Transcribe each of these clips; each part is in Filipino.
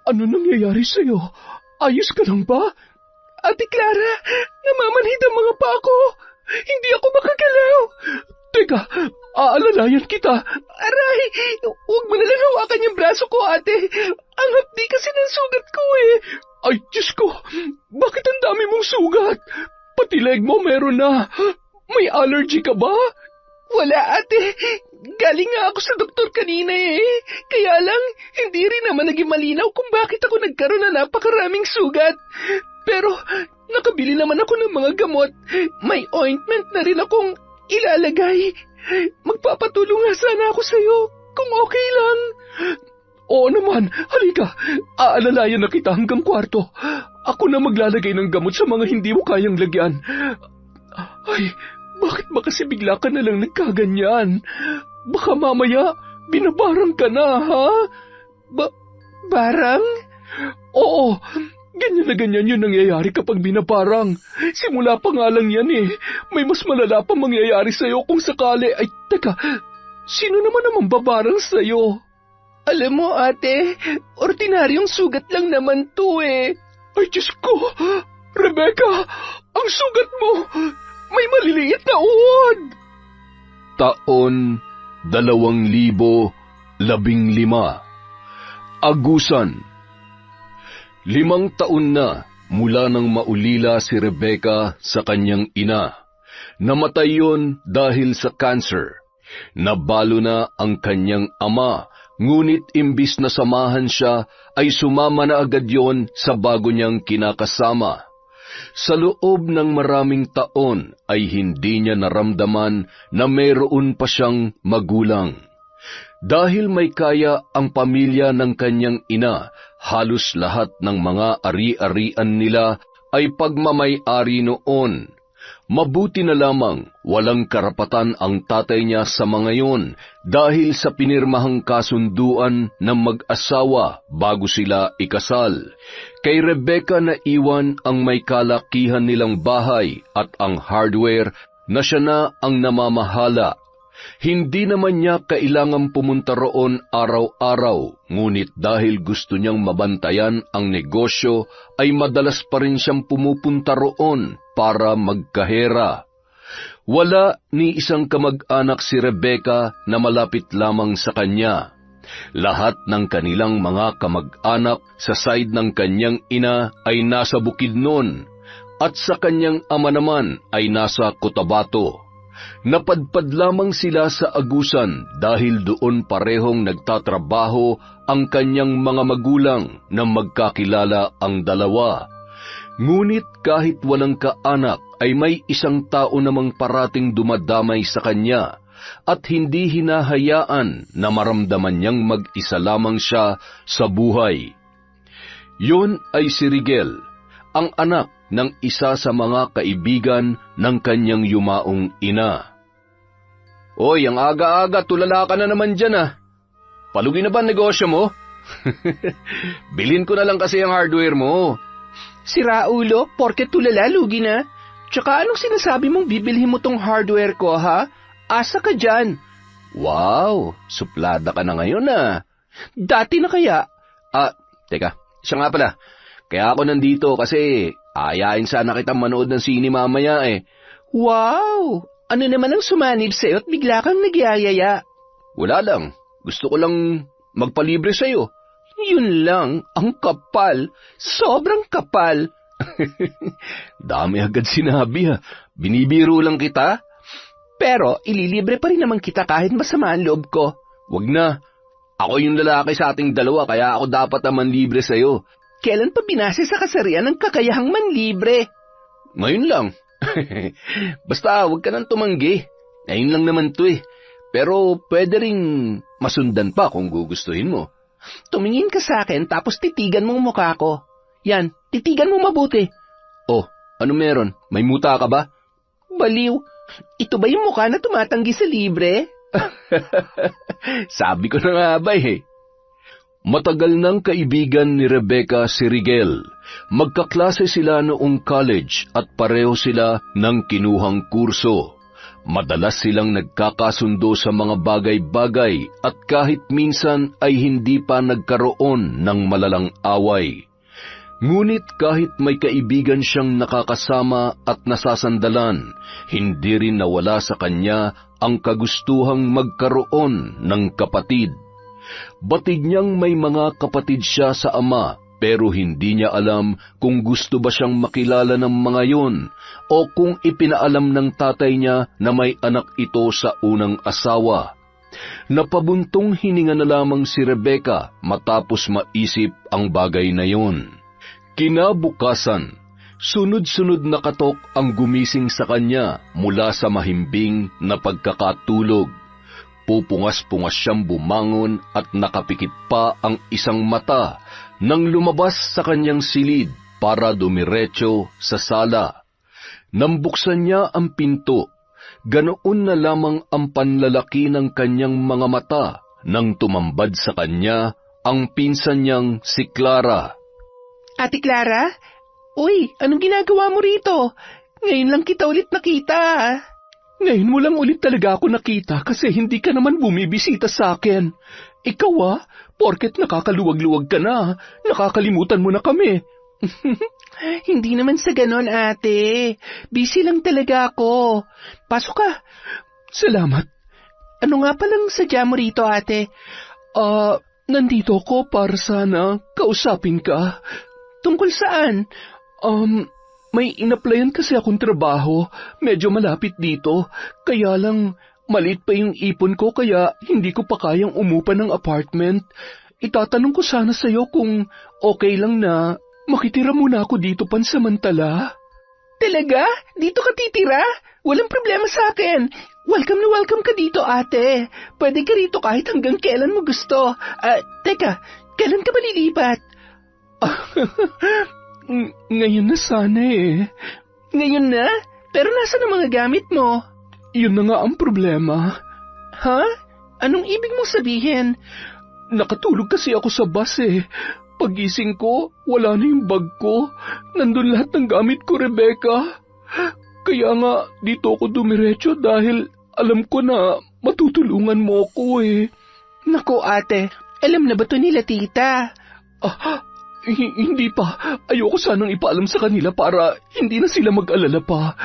Ano nangyayari sa'yo? Ayos ka lang ba? Ate Clara, namamanhid ang mga paa ko. Hindi ako makagalaw. Teka, aalalayan kita. Aray, huwag mo nalang hawakan yung braso ko, ate. Ang hapdi kasi ng sugat ko eh. Ay, Diyos ko, bakit ang dami mong sugat? Pati leg mo meron na. May allergy ka ba? Wala, ate. Galing nga ako sa doktor kanina eh. Kaya lang, hindi rin naman naging malinaw kung bakit ako nagkaroon na napakaraming sugat. Pero, nakabili naman ako ng mga gamot. May ointment na rin akong ilalagay. Magpapatulong nga sana ako sa'yo, kung okay lang. Oo naman, halika. Aalalayan na kita hanggang kwarto. Ako na maglalagay ng gamot sa mga hindi mo kayang lagyan. Ay, bakit ba kasi bigla ka na lang nagkaganyan? Baka mamaya, binabarang ka na, ha? Barang? Oo, ganyan na ganyan yun nangyayari kapag binabarang. Simula pa nga lang yan eh. May mas malala pang mangyayari sa'yo kung sakali. Ay, teka, sino naman babarang sa'yo? Alam mo, ate, ordinaryong sugat lang naman to eh. Ay, Diyos ko! Rebecca! Ang sugat mo! May maliliit na uod! Taon 2015. Agusan. 5 taon na mula nang maulila si Rebecca sa kanyang ina. Namatay yon dahil sa cancer. Nabalo na ang kanyang ama, ngunit imbis na samahan siya, ay sumama na agad yon sa bago niyang kinakasama. Sa loob ng maraming taon ay hindi niya naramdaman na mayroon pa siyang magulang. Dahil may kaya ang pamilya ng kanyang ina, halos lahat ng mga ari-arian nila ay pagmamay-ari noon. Mabuti na lamang walang karapatan ang tatay niya sa mga yon dahil sa pinirmahang kasunduan ng mag-asawa bago sila ikasal. Kay Rebecca na iwan ang may kalakihan nilang bahay at ang hardware na siya na ang namamahala. Hindi naman niya kailangang pumunta roon araw-araw, ngunit dahil gusto niyang mabantayan ang negosyo, ay madalas pa rin siyang pumupunta roon para magkahera. Wala ni isang kamag-anak si Rebecca na malapit lamang sa kanya. Lahat ng kanilang mga kamag-anak sa side ng kanyang ina ay nasa Bukidnon, at sa kanyang ama naman ay nasa Cotabato. Napadpad lamang sila sa Agusan dahil doon parehong nagtatrabaho ang kanyang mga magulang na magkakilala ang dalawa. Ngunit kahit walang kaanak ay may isang tao namang parating dumadamay sa kanya at hindi hinahayaan na maramdaman niyang mag-isa lamang siya sa buhay. Yun ay si Rigel, ang anak ng isa sa mga kaibigan ng kanyang yumaong ina. Oy, ang aga-aga, tulala ka na naman dyan ah. Palugi na ba ang negosyo mo? Bilhin ko na lang kasi ang hardware mo. Sira ulo, porket tulala, lugi na. Tsaka anong sinasabi mong bibilhin mo tong hardware ko, ha? Asa ka dyan? Wow, suplada ka na ngayon ah. Dati na kaya? Teka, siya nga pala. Kaya ako nandito kasi aayain sana kitang manood ng sine mamaya eh. Wow! Ano naman ang sumanib sa'yo at bigla kang nagyayaya? Wala lang. Gusto ko lang magpalibre sa'yo. Yun lang, ang kapal. Sobrang kapal. Dami agad sinabi ha. Binibiro lang kita. Pero ililibre pa rin naman kita kahit masama ang loob ko. Wag na. Ako yung lalaki sa ating dalawa kaya ako dapat naman libre sa'yo. Kailan pa binase sa kasarian ng kakayahang manlibre? Ngayon lang. Basta huwag ka nang tumanggi. Ngayon lang naman to eh. Pero pwede ring masundan pa kung gugustuhin mo. Tumingin ka sa akin tapos titigan mong mukha ko. Yan, titigan mo mabuti. Oh, ano meron? May muta ka ba? Baliw. Ito ba yung mukha na tumatanggi sa libre? Sabi ko na nga ba eh. Matagal nang kaibigan ni Rebecca si Rigel. Magkaklase sila noong college at pareho sila ng kinuhang kurso. Madalas silang nagkakasundo sa mga bagay-bagay at kahit minsan ay hindi pa nagkaroon ng malalang away. Ngunit kahit may kaibigan siyang nakakasama at nasasandalan, hindi rin nawala sa kanya ang kagustuhang magkaroon ng kapatid. Batid niyang may mga kapatid siya sa ama, pero hindi niya alam kung gusto ba siyang makilala ng mga yon o kung ipinaalam ng tatay niya na may anak ito sa unang asawa. Napabuntong hininga na lamang si Rebecca matapos maisip ang bagay na yon. Kinabukasan, sunod-sunod na katok ang gumising sa kanya mula sa mahimbing na pagkakatulog. Pupungas-pungas siyang bumangon at nakapikit pa ang isang mata nang lumabas sa kanyang silid para dumiretso sa sala. Nang buksan niya ang pinto, ganoon na lamang ang panlalaki ng kanyang mga mata nang tumambad sa kanya ang pinsan niyang si Clara. Ate Clara? Uy, anong ginagawa mo rito? Ngayon lang kita ulit nakita. Ngayon mo lang ulit talaga ako nakita kasi hindi ka naman bumibisita sa akin. Ikaw porket nakakaluwag-luwag ka na, nakakalimutan mo na kami. Hindi naman sa ganon, ate. Busy lang talaga ako. Pasok ka. Salamat. Ano nga palang sadya mo rito, ate? Nandito ako para sana kausapin ka. Tungkol saan? May inaplayan kasi akong trabaho. Medyo malapit dito. Kaya lang, maliit pa yung ipon ko kaya hindi ko pa kayang umupa ng apartment. Itatanong ko sana sa'yo kung okay lang na makitira muna ako dito pansamantala. Talaga? Dito ka titira? Walang problema sa akin. Welcome na welcome ka dito, ate. Pwede ka rito kahit hanggang kailan mo gusto. Teka, kailan ka ba lilipat? Ngayon na sana eh. Ngayon na? Pero nasa na mga gamit mo? Yun na nga ang problema. Ha? Anong ibig mong sabihin? Nakatulog kasi ako sa bus eh. Pagising ko, wala na yung bag ko. Nandun lahat ng gamit ko, Rebecca. Kaya nga, dito ako dumiretso dahil alam ko na matutulungan mo ako eh. Nako ate, alam na ba to nila tita? Hindi pa. Ayoko sanang ipaalam sa kanila para hindi na sila mag-alala pa.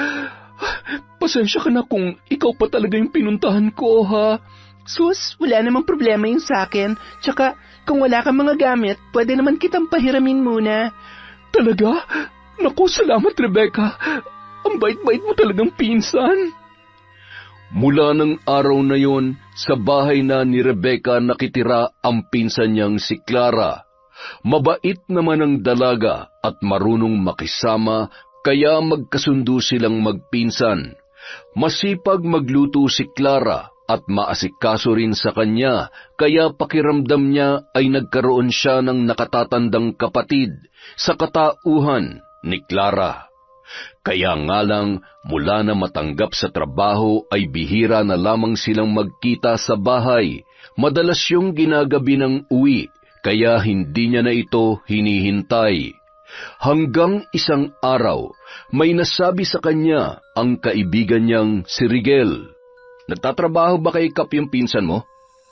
Pasensya ka na kung ikaw pa talaga yung pinuntahan ko, ha? Sus, wala namang problema yun sa akin. Tsaka, kung wala kang mga gamit, pwede naman kitang pahiramin muna. Talaga? Naku, salamat, Rebecca. Ang bait-bait mo talagang pinsan. Mula ng araw na yon, sa bahay na ni Rebecca nakitira ang pinsan niyang si Clara. Mabait naman ang dalaga at marunong makisama kaya magkasundo silang magpinsan. Masipag magluto si Clara at maasikaso rin sa kanya kaya pakiramdam niya ay nagkaroon siya ng nakatatandang kapatid sa katauhan ni Clara. Kaya nga lang mula na matanggap sa trabaho ay bihira na lamang silang magkita sa bahay. Madalas yung ginagabi ng uwi. Kaya hindi niya na ito hinihintay. Hanggang isang araw, may nasabi sa kanya ang kaibigan niyang si Rigel. Nagtatrabaho ba kay Kap yung pinsan mo?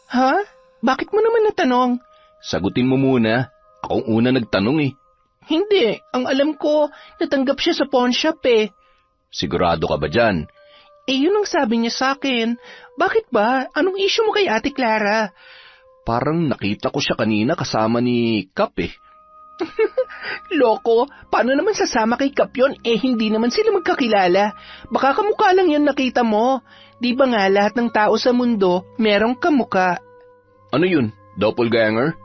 Ha? Bakit mo naman natanong? Sagutin mo muna. Akong una nagtanong eh. Hindi. Ang alam ko, natanggap siya sa pawn shop eh. Sigurado ka ba dyan? Yun ang sabi niya sa akin. Bakit ba? Anong issue mo kay Ate Clara? Parang nakita ko siya kanina kasama ni Kap eh. Loko, paano naman sasama kay Kap yun? Hindi naman sila magkakilala. Baka kamukha lang yun nakita mo. Di ba nga lahat ng tao sa mundo merong kamukha? Ano yun? Doppelganger?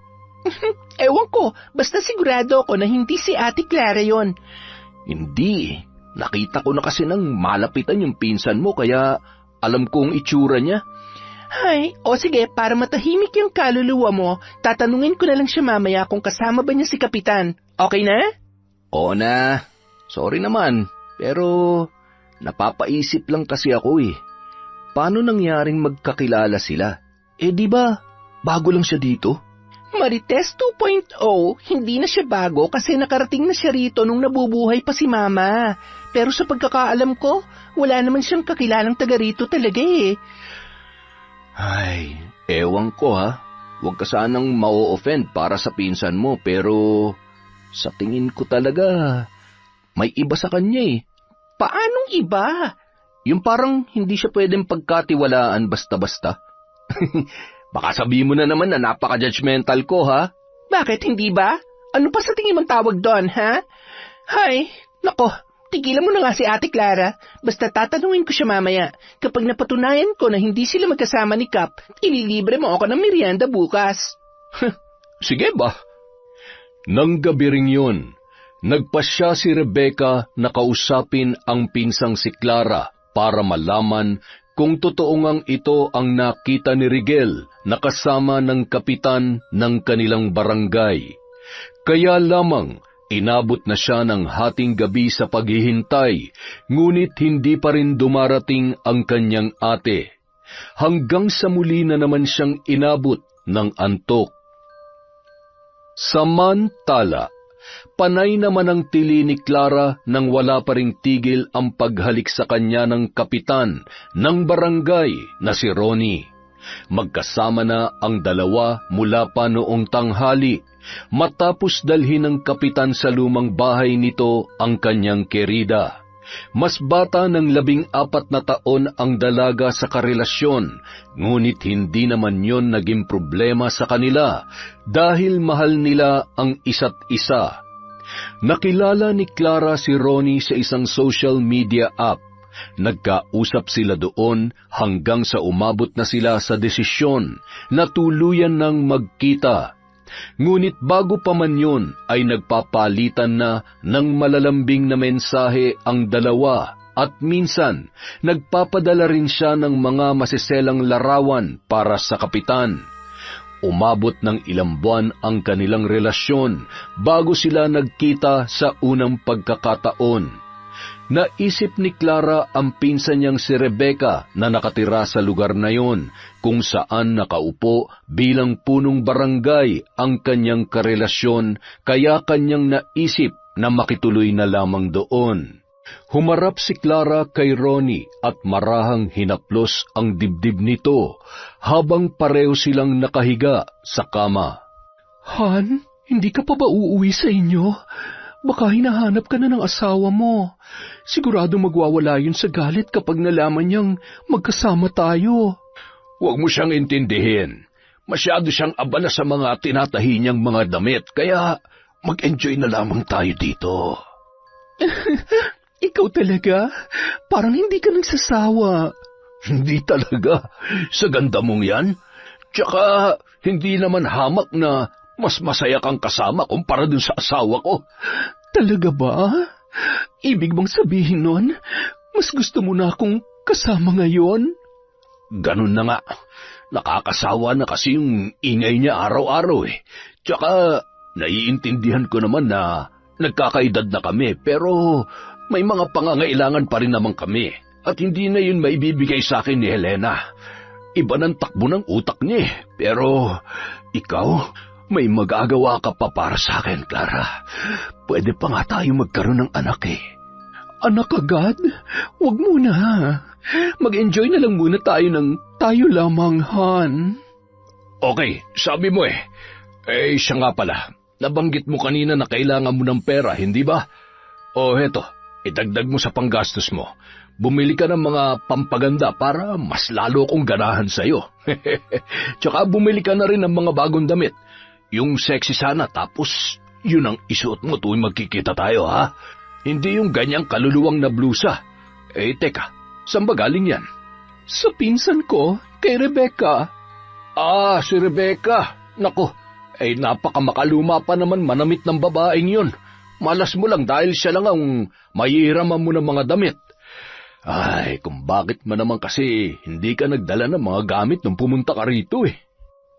Ewan ko, basta sigurado ako na hindi si Ate Clara yun. Hindi. Nakita ko na kasi nang malapitan yung pinsan mo kaya alam kong itsura niya. Hay, sige, para matahimik yung kaluluwa mo, tatanungin ko na lang siya mamaya kung kasama ba niya si Kapitan. Okay na? Oo na. Sorry naman, pero napapaisip lang kasi ako eh. Paano nangyaring magkakilala sila? Di ba, bago lang siya dito? Marites 2.0, hindi na siya bago kasi nakarating na siya rito nung nabubuhay pa si Mama. Pero sa pagkakaalam ko, wala naman siyang kakilalang taga rito talaga eh. Ay, ewan ko ha. Huwag ka sanang ma-offend para sa pinsan mo pero sa tingin ko talaga may iba sa kanya eh. Paanong iba? Yung parang hindi siya pwedeng pagkatiwalaan basta-basta. Baka sabihin mo na naman na napaka-judgmental ko, ha? Bakit, hindi ba? Ano pa sa tingin mong tawag doon, ha? Hay, nako, tigilan mo na nga si Ate Clara. Basta tatanungin ko siya mamaya. Kapag napatunayan ko na hindi sila magkasama ni Cap, ililibre mo ako ng merienda bukas. Sige ba? Nang gabi ring yun, nagpasya si Rebecca na kausapin ang pinsang si Clara para malaman kung totoo ngang ito ang nakita ni Rigel na kasama ng kapitan ng kanilang barangay. Kaya lamang inabot na siya ng hating gabi sa paghihintay, ngunit hindi pa rin dumarating ang kanyang ate. Hanggang sa muli na naman siyang inabot ng antok. Samantala, panay naman ang tili ni Clara nang wala pa ring tigil ang paghalik sa kanya ng kapitan ng barangay na si Ronnie. Magkasama na ang dalawa mula pa noong tanghali, matapos dalhin ng kapitan sa lumang bahay nito ang kanyang kerida. Mas bata ng 14 na taon ang dalaga sa karelasyon, ngunit hindi naman yon naging problema sa kanila dahil mahal nila ang isa't isa. Nakilala ni Clara si Ronnie sa isang social media app. Nagkausap sila doon hanggang sa umabot na sila sa desisyon na tuluyan ng magkita. Ngunit bago pa man yun ay nagpapalitan na ng malalambing na mensahe ang dalawa at minsan nagpapadala rin siya ng mga masiselang larawan para sa kapitan. Umabot ng ilang buwan ang kanilang relasyon bago sila nagkita sa unang pagkakataon. Naisip ni Clara ang pinsan niyang si Rebecca na nakatira sa lugar na yon, kung saan nakaupo bilang punong barangay ang kanyang karelasyon, kaya kanyang naisip na makituloy na lamang doon. Humarap si Clara kay Ronnie at marahang hinaplos ang dibdib nito habang pareho silang nakahiga sa kama. Han, hindi ka pa ba uuwi sa inyo? Baka hinahanap ka na ng asawa mo. Sigurado magwawala yun sa galit kapag nalaman niyang magkasama tayo. Huwag mo siyang intindihin. Masyado siyang abala sa mga tinatahi niyang mga damit, kaya mag-enjoy na lamang tayo dito. Ikaw talaga? Parang hindi ka nagsasawa. Hindi talaga. Sa ganda mong yan. Tsaka hindi naman hamak na mas masaya kang kasama kumpara dun sa asawa ko. Talaga ba? Ibig bang sabihin nun, mas gusto mo na akong kasama ngayon? Ganun na nga. Nakakasawa na kasi yung ingay niya araw-araw eh. Tsaka naiintindihan ko naman na nagkakaedad na kami, pero may mga pangangailangan pa rin naman kami. At hindi na yun maibibigay sa akin ni Helena. Iba ng takbo ng utak niya eh. Pero ikaw, may magagawa ka pa para sa akin, Clara. Pwede pa nga tayo magkaroon ng anak eh. Anak agad? Huwag muna. Mag-enjoy na lang muna tayo ng tayo lamang, Han. Okay, sabi mo eh. Eh, siya nga pala. Nabanggit mo kanina na kailangan mo ng pera, hindi ba? O heto, idagdag mo sa panggastos mo. Bumili ka ng mga pampaganda para mas lalo akong ganahan sa'yo. Tsaka bumili ka na rin ng mga bagong damit. Yung sexy sana, tapos yun ang isuot mo tuwing magkikita tayo, ha? Hindi yung ganyang kaluluwang na blusa. Eh, teka, saan ba galing yan? Sa pinsan ko, kay Rebecca. Ah, si Rebecca. Nako, eh napakamakaluma pa naman manamit ng babaeng yun. Malas mo lang dahil siya lang ang mahihiraman mo ng mga damit. Ay, kung bakit man naman kasi hindi ka nagdala ng mga gamit nung pumunta ka rito eh.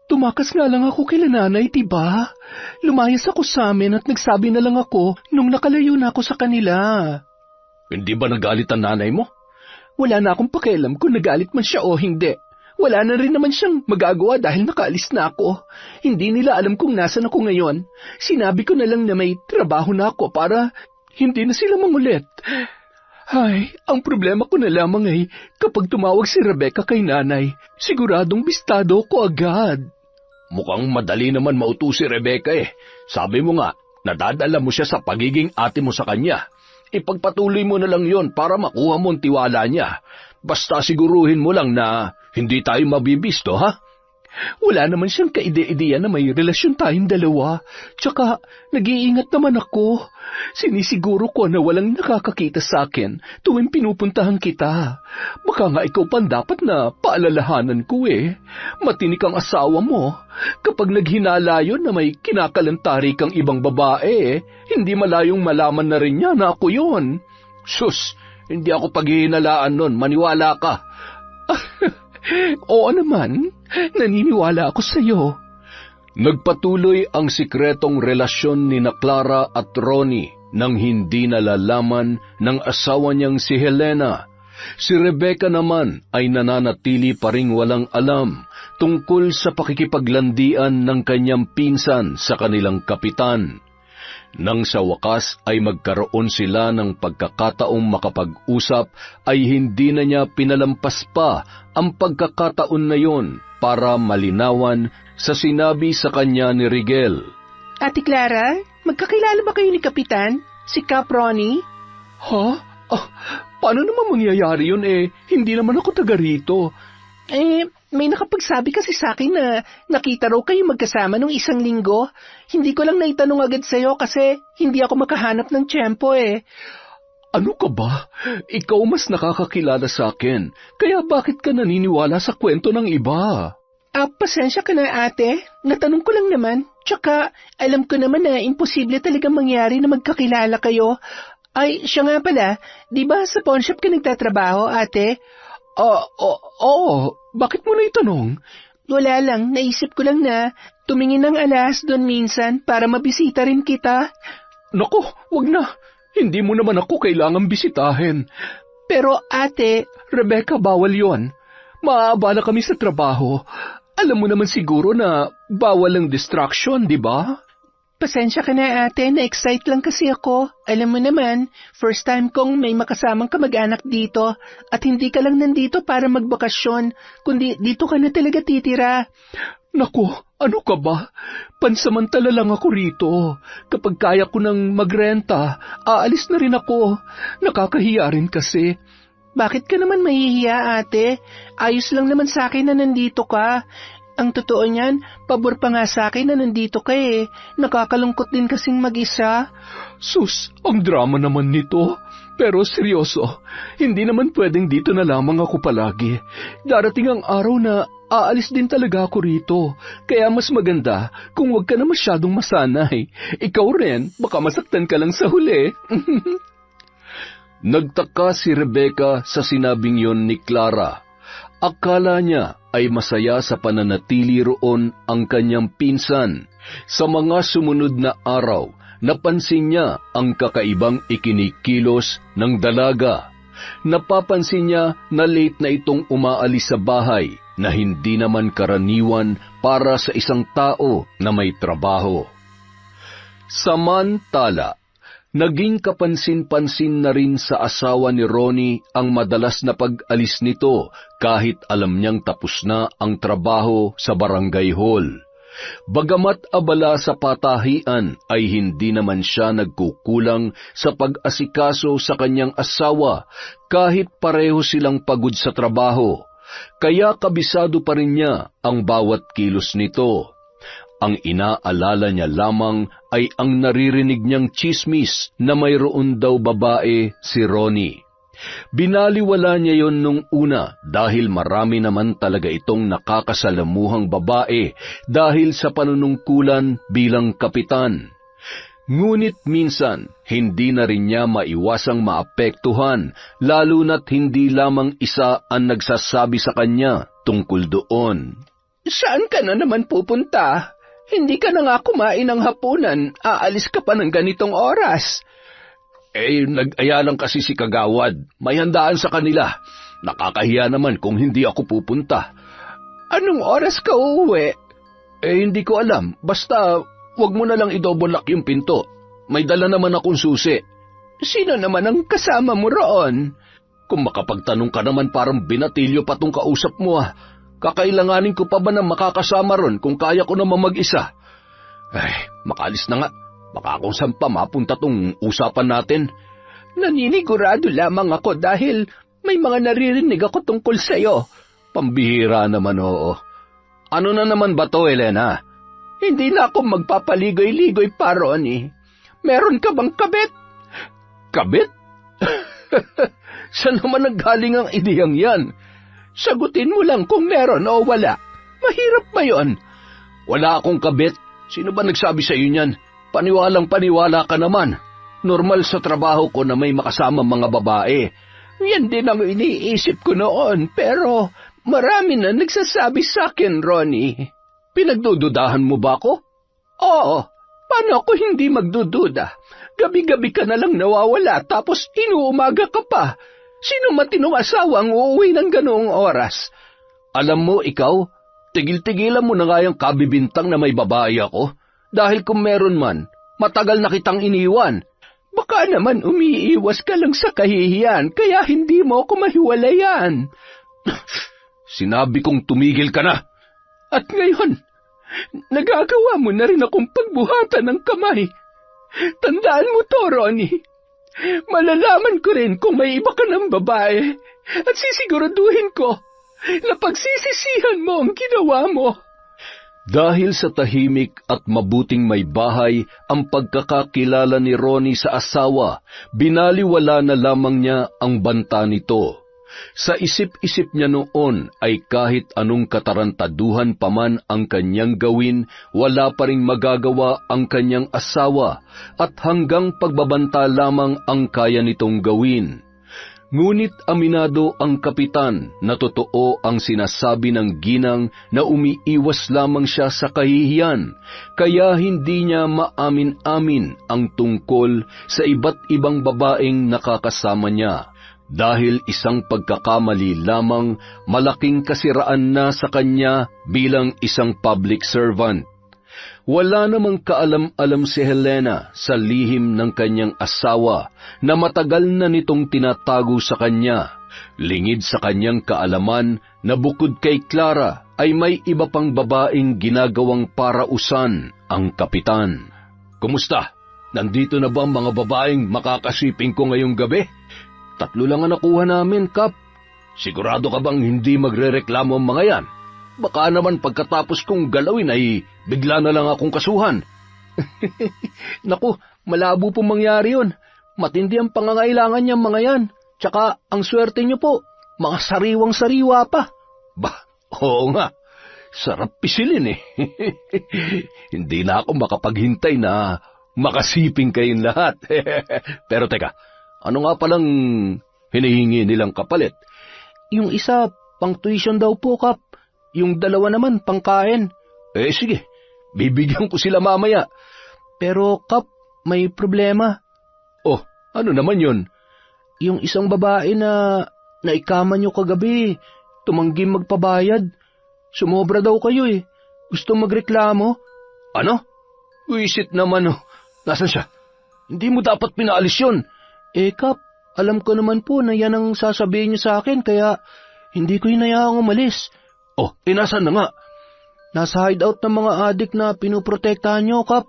Tumakas nga lang ako kila nanay, diba? Lumayas ako sa amin at nagsabi na lang ako nung nakalayo na ako sa kanila. Hindi ba nagalit ang nanay mo? Wala na akong pakialam kung nagalit man siya o hindi. wala na rin naman siyang magagawa dahil nakaalis na ako. Hindi nila alam kung nasan ako ngayon. Sinabi ko na lang na may trabaho na ako para hindi na sila mangulit. Ay, ang problema ko na lamang ay kapag tumawag si Rebecca kay nanay, siguradong bistado ko agad. Mukhang madali naman mauto si Rebecca eh. Sabi mo nga, nadadala mo siya sa pagiging ate mo sa kanya. Ipagpatuloy mo na lang yon para makuha mo ang tiwala niya. Basta siguruhin mo lang na hindi tayo mabibisto, ha? Wala naman siyang kaide-ideya na may relasyon tayong dalawa. Tsaka, nag-iingat naman ako. Sinisiguro ko na walang nakakakita sa akin tuwing pinupuntahan kita. Baka nga ikaw pa dapat na paalalahanan ko eh. Matinik ang asawa mo. Kapag naghinala yun na may kinakalantari kang ibang babae, hindi malayong malaman na rin niya na ako yun. Sus, hindi ako paghihinalaan nun, maniwala ka. Oo naman, naniniwala ako sa'yo. Nagpatuloy ang sikretong relasyon ni na Clara at Ronnie nang hindi nalalaman ng asawa niyang si Helena. Si Rebecca naman ay nananatili pa ring walang alam tungkol sa pakikipaglandian ng kanyang pinsan sa kanilang kapitan. Nang sa wakas ay magkaroon sila ng pagkakataong makapag-usap, ay hindi na niya pinalampas pa ang pagkakataon na yon para malinawan sa sinabi sa kanya ni Rigel. Ate Clara, magkakilala ba kayo ni Kapitan? Si Cap Ronnie? Ha? Paano naman mangyayari yun eh? Hindi naman ako taga rito. May nakapagsabi kasi sa akin na nakita raw kayo magkasama nung isang linggo. Hindi ko lang naitanong agad sa'yo kasi hindi ako makahanap ng tiyempo eh. Ano ka ba? Ikaw mas nakakakilala sa akin. Kaya bakit ka naniniwala sa kwento ng iba? Pasensya ka na ate. Natanong ko lang naman. Tsaka alam ko naman na imposible talagang mangyari na magkakilala kayo. Ay, siya nga pala. Di ba sa pawn shop ka nagtatrabaho ate? Oo. Bakit mo na itanong? Wala lang, naisip ko lang na tumingin ng alas doon minsan para mabisita rin kita. Naku, wag na. Hindi mo naman ako kailangang bisitahin. Pero ate, Rebecca, bawal yon. Maaabala kami sa trabaho. Alam mo naman siguro na bawal ang distraction, di ba? pasensya ka na ate, na-excite lang kasi ako. Alam mo naman, first time kong may makasamang kamag-anak dito at hindi ka lang nandito para magbakasyon, kundi dito ka na talaga titira. Naku, ano ka ba? Pansamantala lang ako rito. Kapag kaya ko nang magrenta, aalis na rin ako. Nakakahiya rin kasi. Bakit ka naman mahihiya ate? Ayos lang naman sa akin na nandito ka. Ang totoo niyan, pabor pa nga sa akin na nandito ka eh. Nakakalungkot din kasing mag-isa. Sus, ang drama naman nito. Pero seryoso, hindi naman pwedeng dito na lamang ako palagi. Darating ang araw na aalis din talaga ako rito. Kaya mas maganda kung wag ka na masyadong masanay. Ikaw rin, baka masaktan ka lang sa huli. Nagtaka si Rebecca sa sinabing yon ni Clara. Akala niya ay masaya sa pananatili roon ang kanyang pinsan. Sa mga sumunod na araw, napansin niya ang kakaibang ikinikilos ng dalaga. Napapansin niya na late na itong umaalis sa bahay na hindi naman karaniwan para sa isang tao na may trabaho. Samantala, naging kapansin-pansin na rin sa asawa ni Ronnie ang madalas na pag-alis nito kahit alam niyang tapos na ang trabaho sa barangay hall. Bagamat abala sa patahian ay hindi naman siya nagkukulang sa pag-asikaso sa kanyang asawa kahit pareho silang pagod sa trabaho. Kaya kabisado pa rin niya ang bawat kilos nito. Ang inaalala niya lamang ay ang naririnig niyang tsismis na mayroon daw babae si Ronnie. Binaliwala niya yon nung una dahil marami naman talaga itong nakakasalamuhang babae dahil sa panunungkulan bilang kapitan. Ngunit minsan, hindi na rin niya maiwasang maapektuhan lalo na't hindi lamang isa ang nagsasabi sa kanya tungkol doon. Saan ka na naman pupunta? Hindi ka na nga kumain ng hapunan, aalis ka pa ng ganitong oras. Nag-aya lang kasi si Kagawad. May handaan sa kanila. Nakakahiya naman kung hindi ako pupunta. Anong oras ka uuwi? Hindi ko alam. Basta, wag mo na lang i-double lock yung pinto. May dala naman akong susi. Sino naman ang kasama mo roon? Kung makapagtanong ka naman parang binatilyo pa tong kausap mo Kakailanganin ko pa ba na makakasama ron kung kaya ko naman mag-isa? Makalis na nga. Baka kung saan pa mapunta tong usapan natin. Naninigurado lamang ako dahil may mga naririnig ako tungkol sa'yo. Pambihira naman, oo. Ano na naman ba to, Elena? Hindi na ako magpapaligoy-ligoy pa, Ronnie. Meron ka bang kabit? Kabit? Saan naman naggaling ang ideyang yan? Sagutin mo lang kung meron o wala. Mahirap ba yun? Wala akong kabit. Sino ba nagsabi sa iyo niyan? Paniwalang paniwala ka naman. Normal sa trabaho ko na may makasama mga babae. Yan din ang iniisip ko noon, pero marami na nagsasabi sa akin, Ronnie. Pinagdududahan mo ba ako? Oo. Paano ako hindi magdududa? Gabi-gabi ka na lang nawawala tapos inuumaga ka pa. Sino matinong asawa ang uuwi ng ganoong oras? Alam mo, ikaw, tigil-tigilan mo na nga yung kabibintang na may babae ako. Dahil kung meron man, matagal na kitang iniwan. Baka naman umiiwas ka lang sa kahihiyan, kaya hindi mo ako mahiwalayan. Sinabi kong tumigil ka na. At ngayon, nagagawa mo na rin akong pagbuhatan ng kamay. Tandaan mo to, Ronnie. Malalaman ko rin kung may iba ka ng babae at sisiguraduhin ko na pagsisisihan mo ang ginawa mo. Dahil sa tahimik at mabuting may bahay ang pagkakakilala ni Ronnie sa asawa, binaliwala na lamang niya ang banta nito. Sa isip-isip niya noon ay kahit anong katarantaduhan pa man ang kanyang gawin, wala pa ring magagawa ang kanyang asawa at hanggang pagbabanta lamang ang kaya nitong gawin. Ngunit aminado ang kapitan na totoo ang sinasabi ng ginang na umiiwas lamang siya sa kahihiyan, kaya hindi niya maamin-amin ang tungkol sa iba't ibang babaeng nakakasama niya. Dahil isang pagkakamali lamang, malaking kasiraan na sa kanya bilang isang public servant. Wala namang kaalam-alam si Helena sa lihim ng kanyang asawa na matagal na nitong tinatago sa kanya. Lingid sa kanyang kaalaman na bukod kay Clara ay may iba pang babaeng ginagawang parausan ang kapitan. Kumusta? Nandito na ba ang mga babaeng makakasiping ko ngayong gabi? 3 lang ang nakuha namin, Kap. Sigurado ka bang hindi magrereklamo ang mga yan? Baka naman pagkatapos kong galawin ay bigla na lang akong kasuhan. Naku, malabo pong mangyari yun. Matindi ang pangangailangan niyang mga yan. Tsaka ang swerte niyo po, mga sariwang-sariwa pa. Bah, oo nga. Sarap pisilin Hindi na ako makapaghintay na makasiping kayong lahat. Pero teka, ano nga palang hinihingi nilang kapalit? Yung isa, pang tuition daw po, Kap. Yung 2 naman, pangkain. Sige, bibigyan ko sila mamaya. Pero, Kap, may problema. Oh, ano naman yun? Yung isang babae na naikama nyo kagabi, tumanggi magpabayad. Sumobra daw kayo Gusto magreklamo. Ano? Wisit naman Nasaan siya? Hindi mo dapat pinaalis yun. Kap, alam ko naman po na yan ang sasabihin niyo sa akin, kaya hindi ko hinayaang umalis. Nasaan na nga? Nasa hideout ng mga adik na pinuprotektahan niyo, Kap.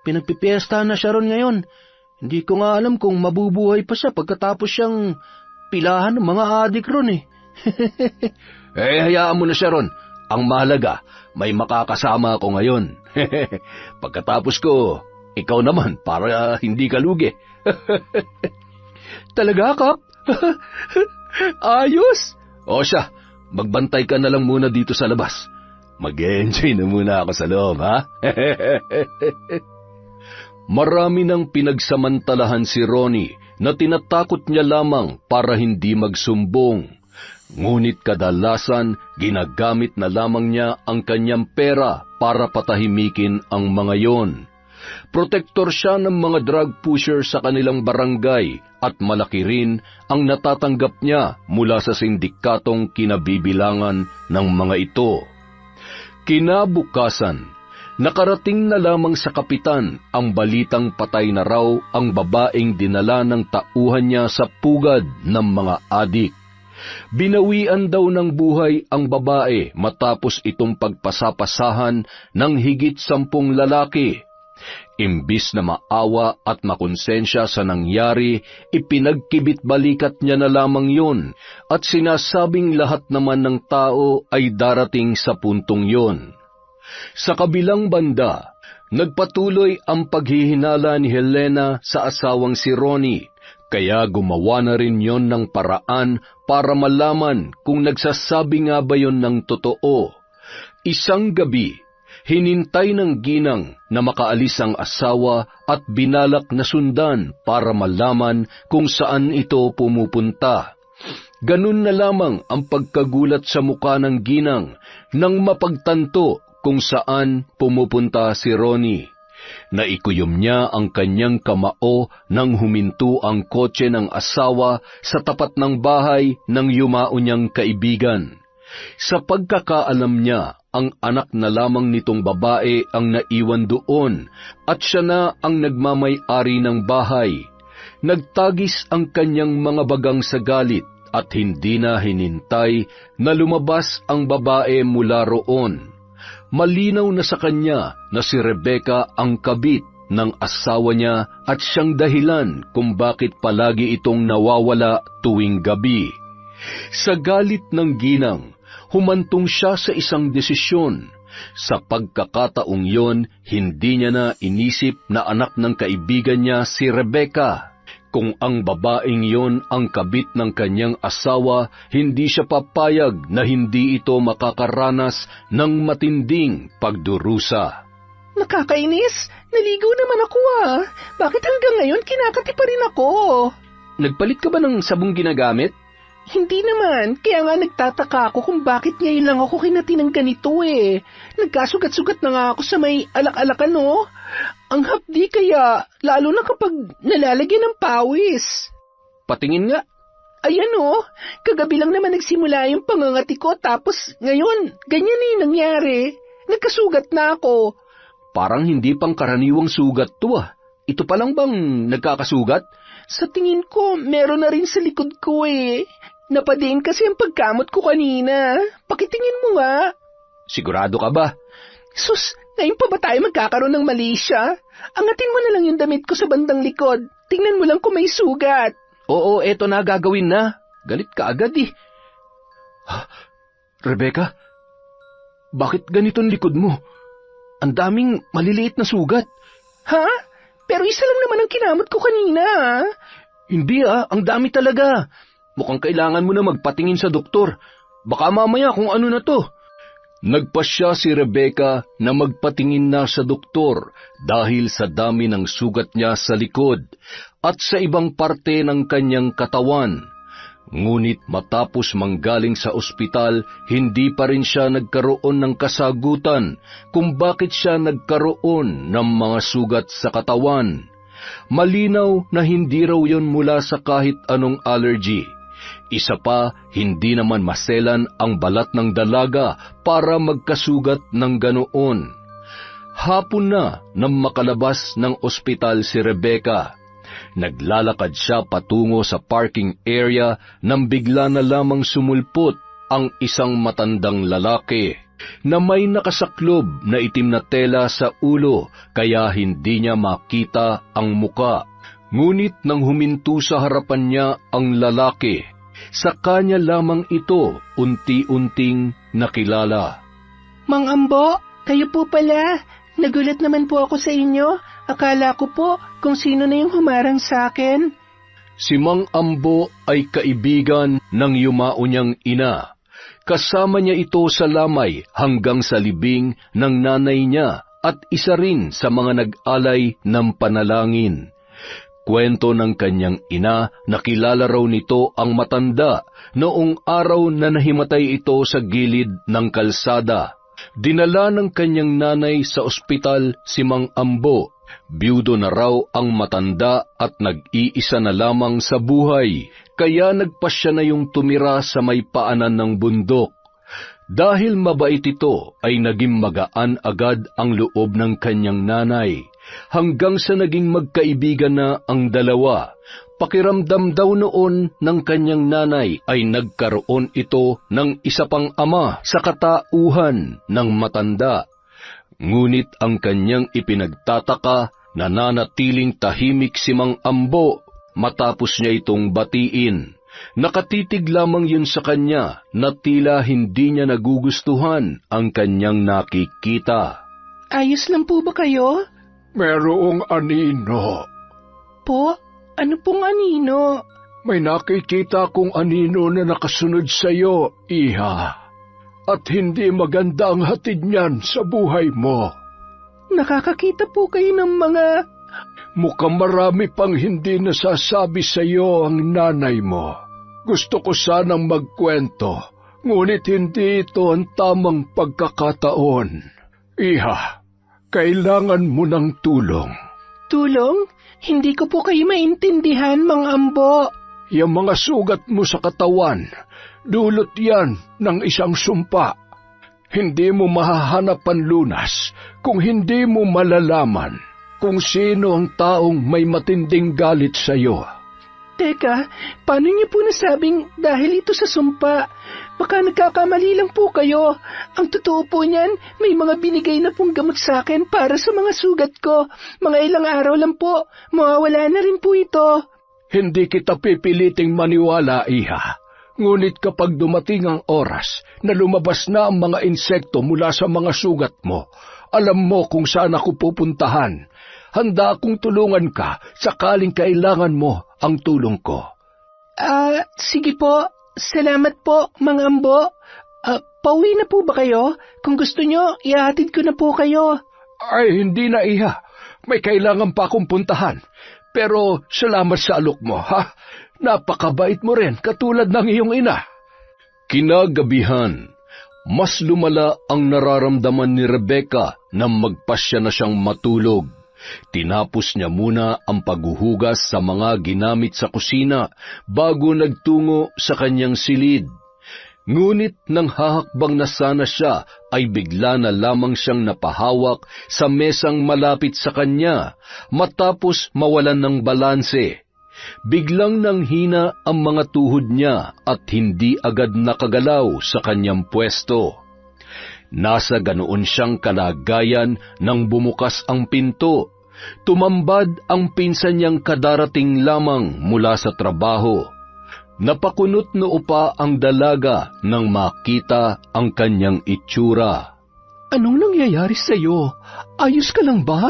Pinagpipiesta na siya ron ngayon. Hindi ko nga alam kung mabubuhay pa siya pagkatapos siyang pilahan ng mga adik ron Hayaan mo na siya ron. Ang mahalaga, may makakasama ako ngayon. Pagkatapos ko, ikaw naman para hindi ka lugi. Talaga, Kap? Ayos! O siya, magbantay ka na lang muna dito sa labas. Mag-enjoy na muna ako sa loob, ha? Marami nang pinagsamantalahan si Ronnie na tinatakot niya lamang para hindi magsumbong. Ngunit kadalasan, ginagamit na lamang niya ang kanyang pera para patahimikin ang mga yon. Protektor siya ng mga drug pusher sa kanilang barangay at malaki rin ang natatanggap niya mula sa sindikatong kinabibilangan ng mga ito. Kinabukasan, nakarating na lamang sa kapitan ang balitang patay na raw ang babaeng dinala ng tauhan niya sa pugad ng mga adik. Binawian daw ng buhay ang babae matapos itong pagpasapasahan ng higit 10 lalaki. Imbis na maawa at makonsensya sa nangyari, ipinagkibit-balikat niya na lamang yun at sinasabing lahat naman ng tao ay darating sa puntong yun. Sa kabilang banda, nagpatuloy ang paghihinala ni Helena sa asawang si Ronnie, kaya gumawa na rin yon ng paraan para malaman kung nagsasabi nga ba yon ng totoo. Isang gabi, hinintay ng ginang na makaalis ang asawa at binalak na sundan para malaman kung saan ito pumupunta. Ganun na lamang ang pagkagulat sa muka ng ginang nang mapagtanto kung saan pumupunta si Ronnie. Naikuyom niya ang kanyang kamao nang huminto ang kotse ng asawa sa tapat ng bahay ng yumao niyang kaibigan. Sa pagkakaalam niya, ang anak na lamang nitong babae ang naiwan doon at siya na ang nagmamay-ari ng bahay. Nagtagis ang kanyang mga bagang sa galit at hindi na hinintay na lumabas ang babae mula roon. Malinaw na sa kanya na si Rebecca ang kabit ng asawa niya at siyang dahilan kung bakit palagi itong nawawala tuwing gabi. Sa galit ng ginang, humantong siya sa isang desisyon. Sa pagkakataong yon, hindi niya na inisip na anak ng kaibigan niya si Rebecca. Kung ang babaeng yon ang kabit ng kanyang asawa, hindi siya papayag na hindi ito makakaranas ng matinding pagdurusa. Nakakainis! Naligo naman ako Bakit hanggang ngayon kinakati pa rin ako? Nagpalit ka ba ng sabong ginagamit? Hindi naman, kaya nga nagtataka ako kung bakit ngayon lang ako kinati ng ganito Nagkasugat-sugat na nga ako sa may alak-alakan Ang hapdi kaya, lalo na kapag nalalagyan ng pawis. Patingin nga. Ayan kagabi lang naman nagsimula yung pangangati ko tapos ngayon, ganyan yung nangyari. Nagkasugat na ako. Parang hindi pang karaniwang sugat to Ito pa lang bang nagkakasugat? Sa tingin ko, meron na rin sa likod ko Napadiin kasi ang pagkamot ko kanina. Pakitingin mo nga. Sigurado ka ba? Sus, ngayon pa ba tayo magkakaroon ng mali siya? Angatin mo na lang yung damit ko sa bandang likod. Tingnan mo lang kung may sugat. Oo, eto na gagawin na. Galit ka agad Rebecca, bakit ganitong likod mo? Ang daming maliliit na sugat. Ha? Pero isa lang naman ang kinamot ko kanina Hindi ang dami talaga. Mukhang kailangan mo na magpatingin sa doktor. Baka mamaya kung ano na to. Nagpasya si Rebecca na magpatingin na sa doktor dahil sa dami ng sugat niya sa likod at sa ibang parte ng kanyang katawan. Ngunit matapos manggaling sa ospital, hindi pa rin siya nagkaroon ng kasagutan kung bakit siya nagkaroon ng mga sugat sa katawan. Malinaw na hindi raw yon mula sa kahit anong allergy. Isa pa, hindi naman maselan ang balat ng dalaga para magkasugat ng ganoon. Hapon na nang makalabas ng ospital si Rebecca. Naglalakad siya patungo sa parking area nang bigla na lamang sumulpot ang isang matandang lalaki na may nakasaklob na itim na tela sa ulo kaya hindi niya makita ang muka. Ngunit nang huminto sa harapan niya ang lalaki, sa kanya lamang ito unti-unting nakilala. Mang Ambo, kayo po pala. Nagulat naman po ako sa inyo. Akala ko po kung sino na yung humarang sa akin. Si Mang Ambo ay kaibigan ng yumao niyang ina. Kasama niya ito sa lamay hanggang sa libing ng nanay niya at isa rin sa mga nag-alay ng panalangin. Kwento ng kanyang ina, nakilala raw nito ang matanda noong araw na nahimatay ito sa gilid ng kalsada. Dinala ng kanyang nanay sa ospital si Mang Ambo. Biyudo na raw ang matanda at nag-iisa na lamang sa buhay, kaya nagpasya na yung tumira sa may paanan ng bundok. Dahil mabait ito ay naging magaan agad ang loob ng kanyang nanay, hanggang sa naging magkaibigan na ang dalawa. Pakiramdam daw noon ng kanyang nanay ay nagkaroon ito ng isa pang ama sa katauhan ng matanda. Ngunit ang kanyang ipinagtataka, nananatiling tahimik si Mang Ambo matapos niya itong batiin. Nakatitig lamang yun sa kanya na tila hindi niya nagugustuhan ang kanyang nakikita. Ayos lang po ba kayo? Merong anino. Po? Ano pong anino? May nakikita kong anino na nakasunod sa'yo, Iha. At hindi maganda ang hatid niyan sa buhay mo. Nakakakita po kayo ng mga... Mukhang marami pang hindi nasasabi sa'yo ang nanay mo. Gusto ko sanang magkwento, ngunit hindi ito ang tamang pagkakataon. Iha, kailangan mo ng tulong. Tulong? Hindi ko po kayo maintindihan, Mang Ambo. Yung mga sugat mo sa katawan, dulot yan ng isang sumpa. Hindi mo mahahanap ang lunas kung hindi mo malalaman kung sino ang taong may matinding galit sa iyo. Teka, paano niyo po nasabing dahil ito sa sumpa? Baka nagkakamali lang po kayo. Ang totoo po niyan, may mga binigay na pong gamot sa akin para sa mga sugat ko. Mga ilang araw lang po, mawawala na rin po ito. Hindi kita pipiliting maniwala, Iha. Ngunit kapag dumating ang oras na lumabas na ang mga insekto mula sa mga sugat mo, alam mo kung saan ako pupuntahan. Handa akong tulungan ka sakaling kailangan mo ang tulong ko. Sige po. Salamat po, Mang Ambo. Pauwi na po ba kayo? Kung gusto nyo, ihahatid ko na po kayo. Ay, hindi na, Iha. May kailangan pa akong puntahan. Pero salamat sa alok mo, ha? Napakabait mo rin, katulad ng iyong ina. Kinagabihan, mas lumala ang nararamdaman ni Rebecca nang magpasya na siyang matulog. Tinapos niya muna ang paghuhugas sa mga ginamit sa kusina bago nagtungo sa kanyang silid. Ngunit nang hahakbang na sana siya, ay bigla na lamang siyang napahawak sa mesang malapit sa kanya matapos mawalan ng balanse. Biglang nanghina ang mga tuhod niya at hindi agad nakagalaw sa kanyang pwesto. Nasa ganoon siyang kalagayan nang bumukas ang pinto. Tumambad ang pinsan niyang kadarating lamang mula sa trabaho. Napakunot noo pa ang dalaga nang makita ang kanyang itsura. Anong nangyayari sa'yo? Ayos ka lang ba?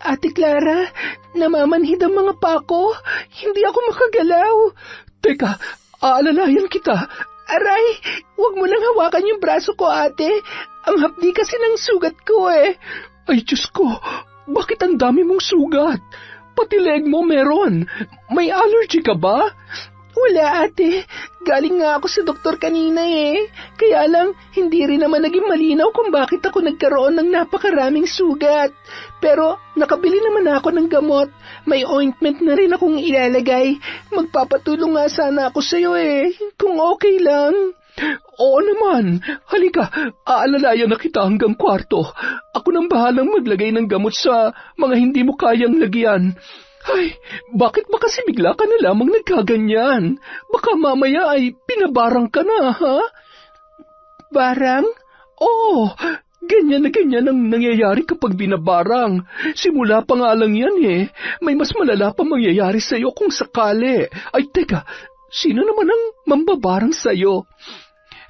Ate Clara, namamanhid ang mga pako. Hindi ako makagalaw. Teka, aalalayan kita. Aray, huwag mo nang hawakan yung braso ko, ate. Ang hapdi kasi ng sugat ko eh. Ay, Diyos ko, bakit ang dami mong sugat? Pati leg mo meron. May allergy ka ba? Wala, ate. Galing nga ako sa doktor kanina eh. Kaya lang, hindi rin naman naging malinaw kung bakit ako nagkaroon ng napakaraming sugat. Pero, nakabili naman ako ng gamot. May ointment na rin akong ilalagay. Magpapatulong nga sana ako sa'yo eh. Kung okay lang. Oo naman. Halika, aalalayan na kita hanggang kwarto. Ako nang bahalang maglagay ng gamot sa mga hindi mo kayang lagyan. Ay, bakit ba kasi bigla ka na lamang nagkaganyan? Baka mamaya ay pinabarang ka na, ha? Barang? Oo, ganyan na ganyan ang nangyayari kapag binabarang. Simula pa nga lang yan eh. May mas malala pa mangyayari sa'yo kung sakali. Ay, teka, sino naman ang mambabarang sa'yo?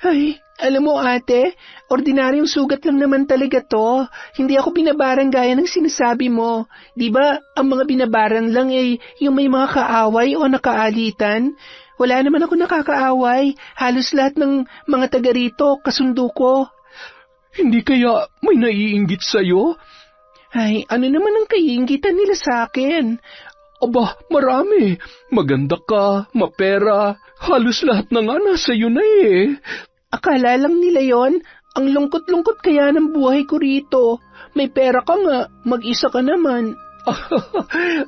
Ay, alam mo ate, ordinaryong sugat lang naman talaga to. Hindi ako binabarang gaya ng sinasabi mo. Di ba, ang mga binabarang lang ay yung may mga kaaway o nakaalitan. Wala naman ako nakakaaway. Halos lahat ng mga taga rito, kasundo ko. Hindi kaya may naiinggit sa'yo? Ay, ano naman ang kaiinggitan nila sa akin? Aba, marami. Maganda ka, mapera. Halos lahat na nga nasa iyo na eh. Akala lang nila yon. Ang lungkot-lungkot kaya ng buhay ko rito. May pera ka nga, mag-isa ka naman.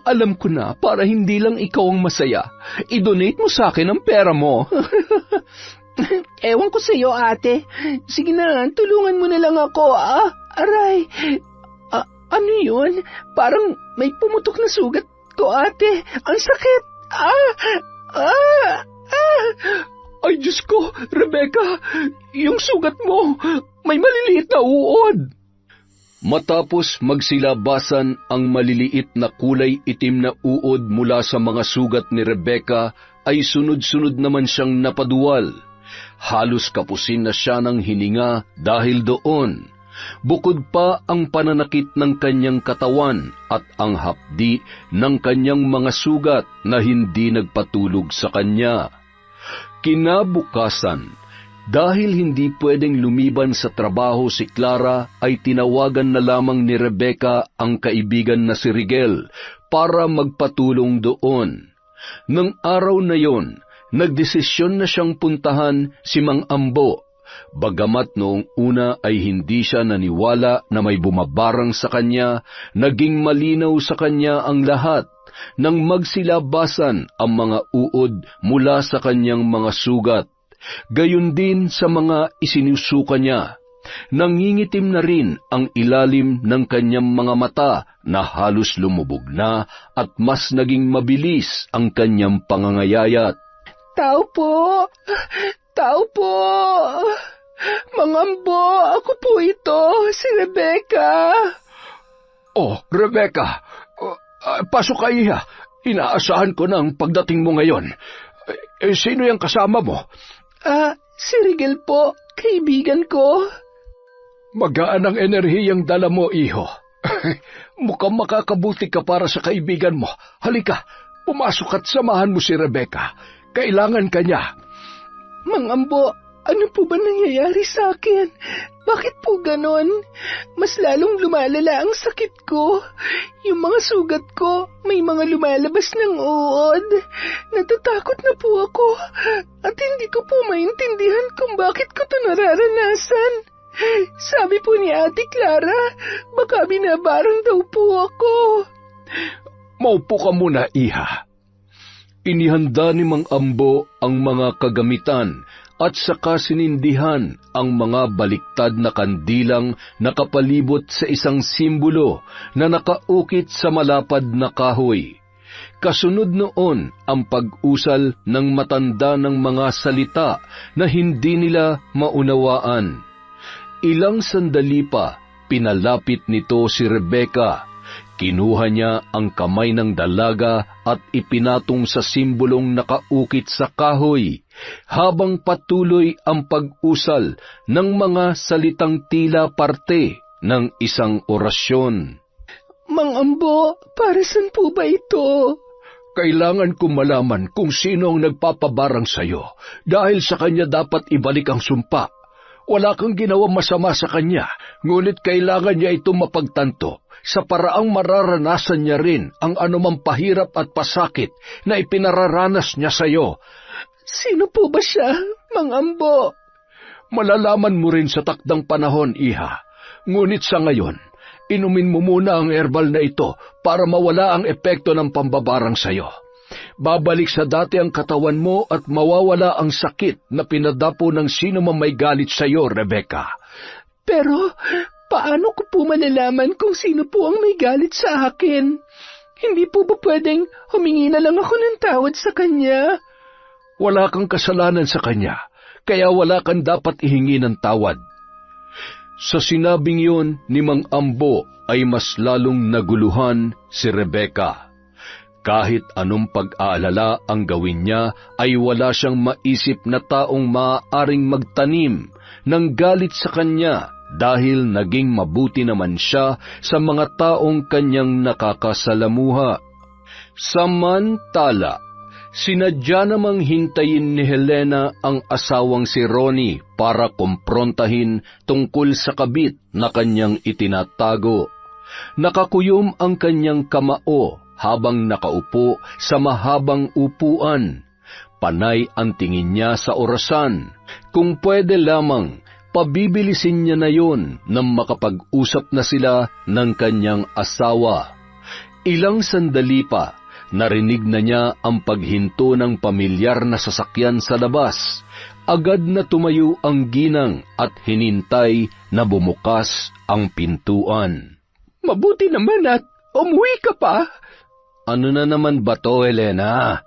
Alam ko na, para hindi lang ikaw ang masaya. I-donate mo sa akin ang pera mo. Ewan ko sa'yo, ate. Sige na, tulungan mo na lang ako, Aray, ano yun? Parang may pumutok na sugat ko, ate. Ang sakit. Ay, Diyos ko, Rebecca, yung sugat mo, may maliliit na uod. Matapos magsilabasan ang maliliit na kulay itim na uod mula sa mga sugat ni Rebecca, ay sunod-sunod naman siyang napaduwal. Halos kapusin na siya ng hininga dahil doon. Bukod pa ang pananakit ng kanyang katawan at ang hapdi ng kanyang mga sugat na hindi nagpatulog sa kanya. Kinabukasan, dahil hindi pwedeng lumiban sa trabaho si Clara, ay tinawagan na lamang ni Rebecca ang kaibigan na si Rigel para magpatulong doon. Nang araw na yon, nagdesisyon na siyang puntahan si Mang Ambo. Bagamat noong una ay hindi siya naniwala na may bumabarang sa kanya, naging malinaw sa kanya ang lahat nang magsilabasan ang mga uod mula sa kanyang mga sugat. Gayon din sa mga isinusuka niya. Nangingitim na rin ang ilalim ng kanyang mga mata na halos lumubog na at mas naging mabilis ang kanyang pangangayayat. Tao po! Tao po! Mangambo, ako po ito, si Rebecca. Oh, Rebecca, pasok ka, iha. Inaasahan ko ng pagdating mo ngayon. Sino yung kasama mo? Si Rigel po, kaibigan ko. Magaan ang enerhiyang dala mo, iho. Mukhang makakabuti ka para sa kaibigan mo. Halika, pumasok at samahan mo si Rebecca. Kailangan ka niya. Mang Ambo, ano po ba nangyayari sa akin? Bakit po ganon? Mas lalong lumalala ang sakit ko. Yung mga sugat ko, may mga lumalabas ng uod. Natatakot na po ako at hindi ko po maintindihan kung bakit ko ito nararanasan. Sabi po ni Ate Clara, baka binabarang daw po ako. Maupo ka muna, iha. Inihanda ni Mang Ambo ang mga kagamitan at saka sinindihan ang mga baliktad na kandilang nakapalibot sa isang simbolo na nakaukit sa malapad na kahoy. Kasunod noon ang pag-usal ng matanda ng mga salita na hindi nila maunawaan. Ilang sandali pa, pinalapit nito si Rebecca. Kinuha niya ang kamay ng dalaga at ipinatong sa simbolong nakaukit sa kahoy, habang patuloy ang pag-usal ng mga salitang tila parte ng isang orasyon. Mang Ambo, para saan po ba ito? Kailangan ko malaman kung sino ang nagpapabarang sa'yo, dahil sa kanya dapat ibalik ang sumpa. Wala kang ginawang masama sa kanya, ngunit kailangan niya ito mapagtanto sa paraang mararanasan niya rin ang anumang pahirap at pasakit na ipinararanas niya sa iyo. Sino po ba siya, Mang Ambo? Malalaman mo rin sa takdang panahon, iha. Ngunit sa ngayon, inumin mo muna ang herbal na ito para mawala ang epekto ng pambabarang sa iyo. Babalik sa dati ang katawan mo at mawawala ang sakit na pinadapo ng sino man may galit sa iyo, Rebecca. Pero paano ko po malalaman kung sino po ang may galit sa akin? Hindi po ba pwedeng humingi na lang ako ng tawad sa kanya? Wala kang kasalanan sa kanya, kaya wala kang dapat ihingi ng tawad. Sa sinabing yun ni Mang Ambo ay mas lalong naguluhan si Rebecca. Kahit anong pag-aalala ang gawin niya, ay wala siyang maisip na taong maaaring magtanim ng galit sa kanya dahil naging mabuti naman siya sa mga taong kanyang nakakasalamuha. Samantala, sinadya namang hintayin ni Helena ang asawang si Ronnie para kumprontahin tungkol sa kabit na kanyang itinatago. Nakakuyom ang kanyang kamao habang nakaupo sa mahabang upuan. Panay ang tingin niya sa orasan. Kung pwede lamang, pabibilisin niya na yon nang makapag-usap na sila ng kanyang asawa. Ilang sandali pa, narinig na niya ang paghinto ng pamilyar na sasakyan sa labas Agad na tumayo ang ginang at hinintay na bumukas ang pintuan. Mabuti naman at umuwi ka pa. Ano na naman ba to, Helena?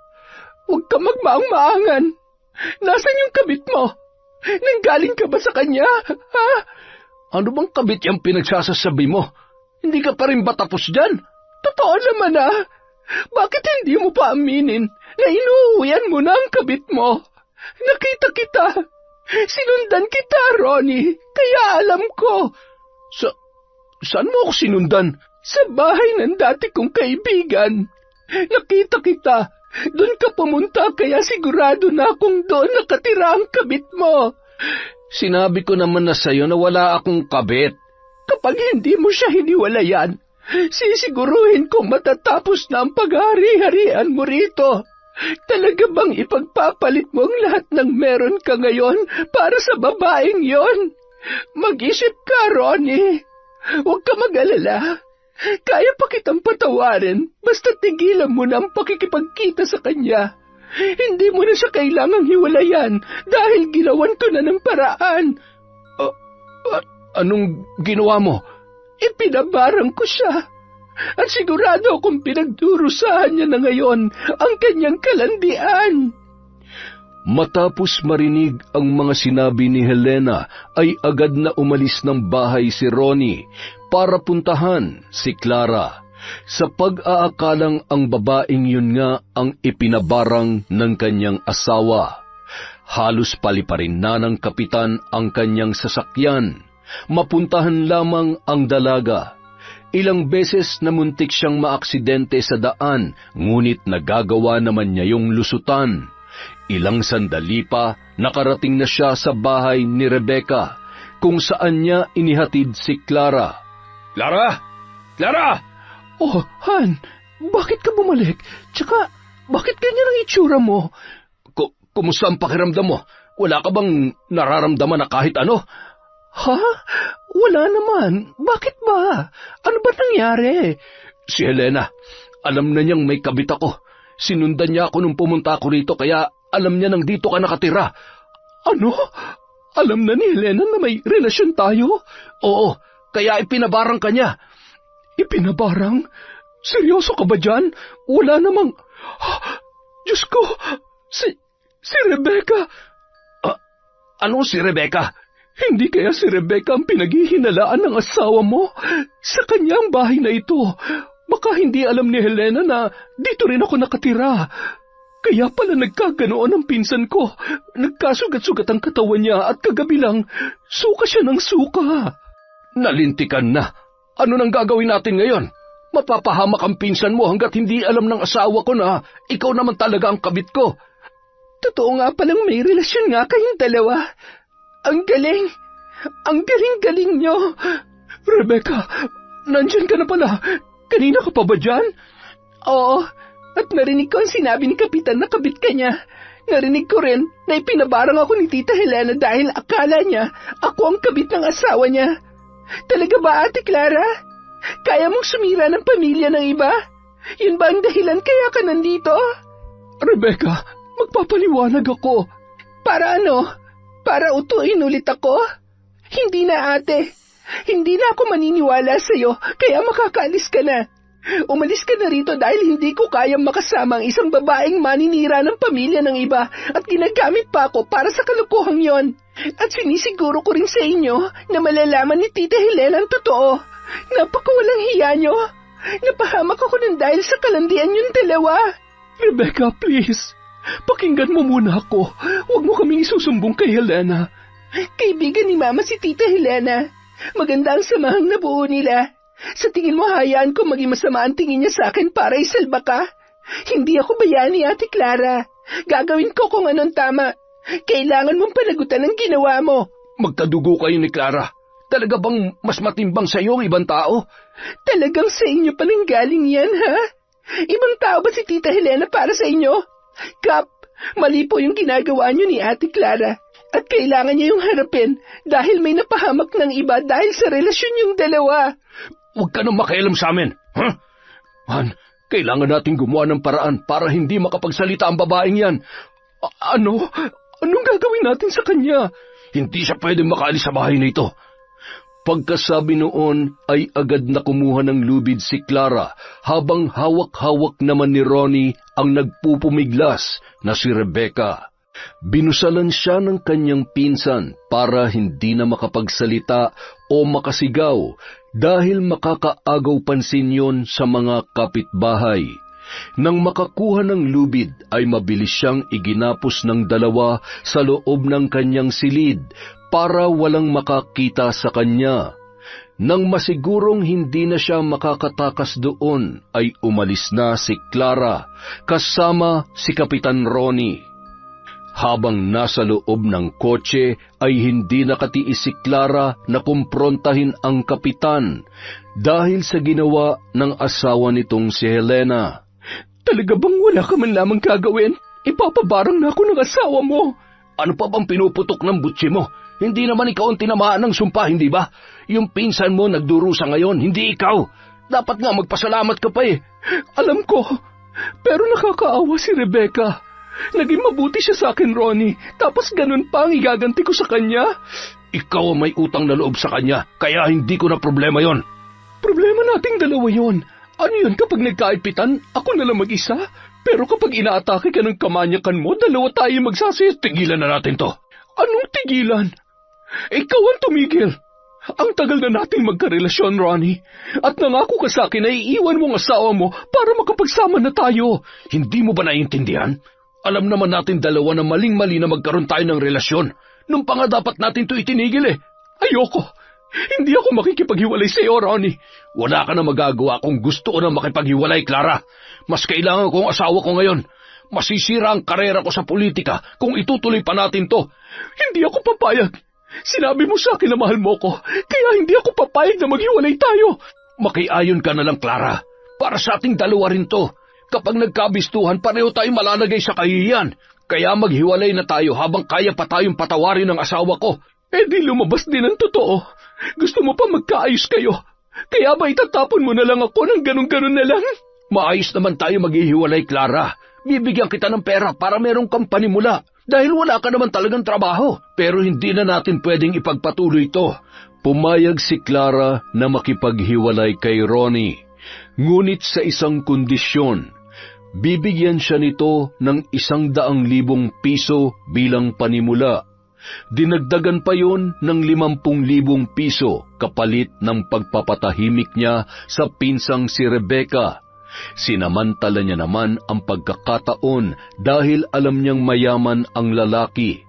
Huwag ka magmaang-maangan. Nasaan yung kabit mo? Nanggaling ka ba sa kanya? Ha? Ano bang kabit yung pinagsasasabi mo? Hindi ka pa rin ba tapos dyan? Totoo naman Bakit hindi mo pa aminin na inuuwian mo na ang kabit mo? Nakita kita. Sinundan kita, Ronnie. Kaya alam ko. Saan mo ako sinundan? Sa bahay ng dati kong kaibigan. Nakita kita. Doon ka pumunta kaya sigurado na akong doon nakatira ang kabit mo. Sinabi ko naman na sa'yo na wala akong kabit. Kapag hindi mo siya hiniwalayan, sisiguruhin kong matatapos na ang paghari-harian mo rito. Talaga bang ipagpapalit mo ang lahat ng meron ka ngayon para sa babaeng yon? Mag-isip ka, Ronnie. Huwag ka mag-alala. Kaya pa kitang patawarin, basta tigilan mo na ang pakikipagkita sa kanya. Hindi mo na siya kailangang hiwalayan dahil ginawan ko na ng paraan. Anong ginawa mo? Ipinabarang ko siya. At sigurado akong pinagdurusahan niya na ngayon ang kanyang kalandian. Matapos marinig ang mga sinabi ni Helena, ay agad na umalis ng bahay si Ronnie para puntahan si Clara. Sa pag-aakalang ang babaeng yun nga ang ipinabarang ng kanyang asawa. Halos paliparin na ng kapitan ang kanyang sasakyan. Mapuntahan lamang ang dalaga. Ilang beses na muntik siyang maaksidente sa daan, ngunit nagagawa naman niya yung lusutan. Ilang sandali pa, nakarating na siya sa bahay ni Rebecca, kung saan niya inihatid si Clara. Clara! Clara! Oh, Han, bakit ka bumalik? Tsaka, bakit ganyan ang itsura mo? Kumusta ang pakiramdam mo? Wala ka bang nararamdaman na kahit ano? Ha? Wala naman. Bakit ba? Ano ba nangyari? Si Helena, alam na niyang may kabit ako. Sinundan niya ako nung pumunta ako rito, kaya alam niya nang dito ka nakatira. Ano? Alam na ni Helena na may relasyon tayo? Oo, kaya ipinabarang ka niya. Ipinabarang? Seryoso ka ba dyan? Wala namang... Diyos ko! Si Rebecca! Ano si Rebecca? Hindi kaya si Rebecca ang pinaghihinalaan ng asawa mo? Sa kanyang bahay na ito. Baka hindi alam ni Helena na dito rin ako nakatira. Kaya pala nagkaganoon ang pinsan ko. Nagkasugat-sugat ang katawan niya at kagabi lang, suka siya ng suka. Nalintikan na. Ano nang gagawin natin ngayon? Mapapahamak ang pinsan mo hanggat hindi alam ng asawa ko na ikaw naman talaga ang kabit ko. Totoo nga palang may relasyon nga kayong dalawa. Ang galing! Ang galing-galing niyo! Rebecca, nandyan ka na pala. Kanina ka pa ba dyan? Oo, at narinig ko ang sinabi ni Kapitan na kabit ka niya. Narinig ko rin na ipinabarang ako ni Tita Helena dahil akala niya ako ang kabit ng asawa niya. Talaga ba, Ate Clara? Kaya mong sumira ng pamilya ng iba? Yun ba ang dahilan kaya ka nandito? Rebecca, magpapaliwanag ako. Para ano? Para utuin ulit ako? Hindi na, ate. Hindi na ako maniniwala sa'yo, kaya makakaalis ka na. Umalis ka na rito dahil hindi ko kayang makasama ang isang babaeng maninira ng pamilya ng iba at ginagamit pa ako para sa kalukuhang yon. At sinisiguro ko rin sa inyo na malalaman ni Tita Helena ang totoo. Napakawalang hiya nyo. Napahamak ako ng dahil sa kalandian yung dalawa. Rebecca, please. Pakinggan mo muna ako. Huwag mo kaming isusumbong kay Helena. Kaibigan ni Mama si Tita Helena. Maganda ang samahang nabuo nila. Sa tingin mo hayaan ko maging masama ang tingin niya sa akin para isalba ka? Hindi ako bayani, Ate Clara. Gagawin ko kung anong tama. Kailangan mong panagutan ang ginawa mo. Magkadugo kayo ni Clara. Talaga bang mas matimbang sa iyo ang ibang tao? Talagang sa inyo pa nang galing yan, ha? Ibang tao ba si Tita Helena para sa inyo? Kap, mali po yung ginagawa niyo ni Ate Clara. At kailangan niya yung harapin dahil may napahamak ng iba dahil sa relasyon yung dalawa. Huwag ka nang makialam sa amin, ha? Han, kailangan natin gumawa ng paraan para hindi makapagsalita ang babaeng yan. Anong gagawin natin sa kanya? Hindi siya pwedeng makaalis sa bahay na ito. Pagkasabi noon ay agad na kumuha ng lubid si Clara habang hawak-hawak naman ni Ronnie ang nagpupumiglas na si Rebecca. Binusalan siya ng kanyang pinsan para hindi na makapagsalita o makasigaw dahil makakaagaw pansin yon sa mga kapitbahay. Nang makakuha ng lubid ay mabilis siyang iginapos ng dalawa sa loob ng kanyang silid para walang makakita sa kanya. Nang masigurong hindi na siya makakatakas doon, ay umalis na si Clara kasama si Kapitan Ronnie. Habang nasa loob ng kotse ay hindi nakatiis si Clara na kumprontahin ang kapitan dahil sa ginawa ng asawa nitong si Helena. Talaga bang wala ka man lamang gagawin? Ipapabarang na ako ng asawa mo. Ano pa bang pinuputok ng butsi mo? Hindi naman ikaw ang tinamaan ng sumpa, hindi ba? Yung pinsan mo nagdurusa ngayon, hindi ikaw. Dapat nga magpasalamat ka pa eh. Alam ko, pero nakakaawa si Rebecca. Naging mabuti siya sa akin, Ronnie. Tapos ganun pa ang igaganti ko sa kanya. Ikaw ang may utang na loob sa kanya, kaya hindi ko na problema yon. Problema nating dalawa yon. Ano yun kapag nagkaipitan, ako na lang mag-isa? Pero kapag inaatake ka ng kamanyakan mo, dalawa tayo magsasayas. Tigilan na natin to. Anong tigilan? Ikaw ang tumigil. Ang tagal na natin magkarelasyon, Ronnie. At nangako ka sa akin na iiwan mo ang asawa mo para makapagsama na tayo. Hindi mo ba naiintindihan? Alam naman natin dalawa na maling-mali na magkaroon tayo ng relasyon. Nung pa nga dapat natin to itinigil eh. Ayoko. Hindi ako makikipaghiwalay sa iyo, Ronnie. Wala ka na magagawa kung gusto ko na makipaghiwalay, Clara. Mas kailangan ko ang asawa ko ngayon. Masisira ang karera ko sa politika kung itutuloy pa natin to. Hindi ako papayag. Sinabi mo sa akin na mahal mo ko, kaya hindi ako papayag na maghiwalay tayo. Makiayon ka na lang, Clara. Para sa ating dalawa rin to. Kapag nagkabistuhan, pareho tayo malalagay sa kahihiyan. Kaya maghiwalay na tayo habang kaya pa tayong patawarin ng asawa ko. Eh di lumabas din ang totoo. Gusto mo pa magkaayos kayo. Kaya ba itatapon mo na lang ako ng ganun-ganun na lang? Maayos naman tayo maghihiwalay, Clara. Bibigyan kita ng pera para merong kang panimula. Dahil wala ka naman talagang trabaho. Pero hindi na natin pwedeng ipagpatuloy ito. Pumayag si Clara na makipaghiwalay kay Ronnie. Ngunit sa isang kondisyon, bibigyan siya nito ng 100,000 piso bilang panimula. Dinagdagan pa yon ng 50,000 piso kapalit ng pagpapatahimik niya sa pinsang si Rebecca. Sinamantala niya naman ang pagkakataon dahil alam niyang mayaman ang lalaki.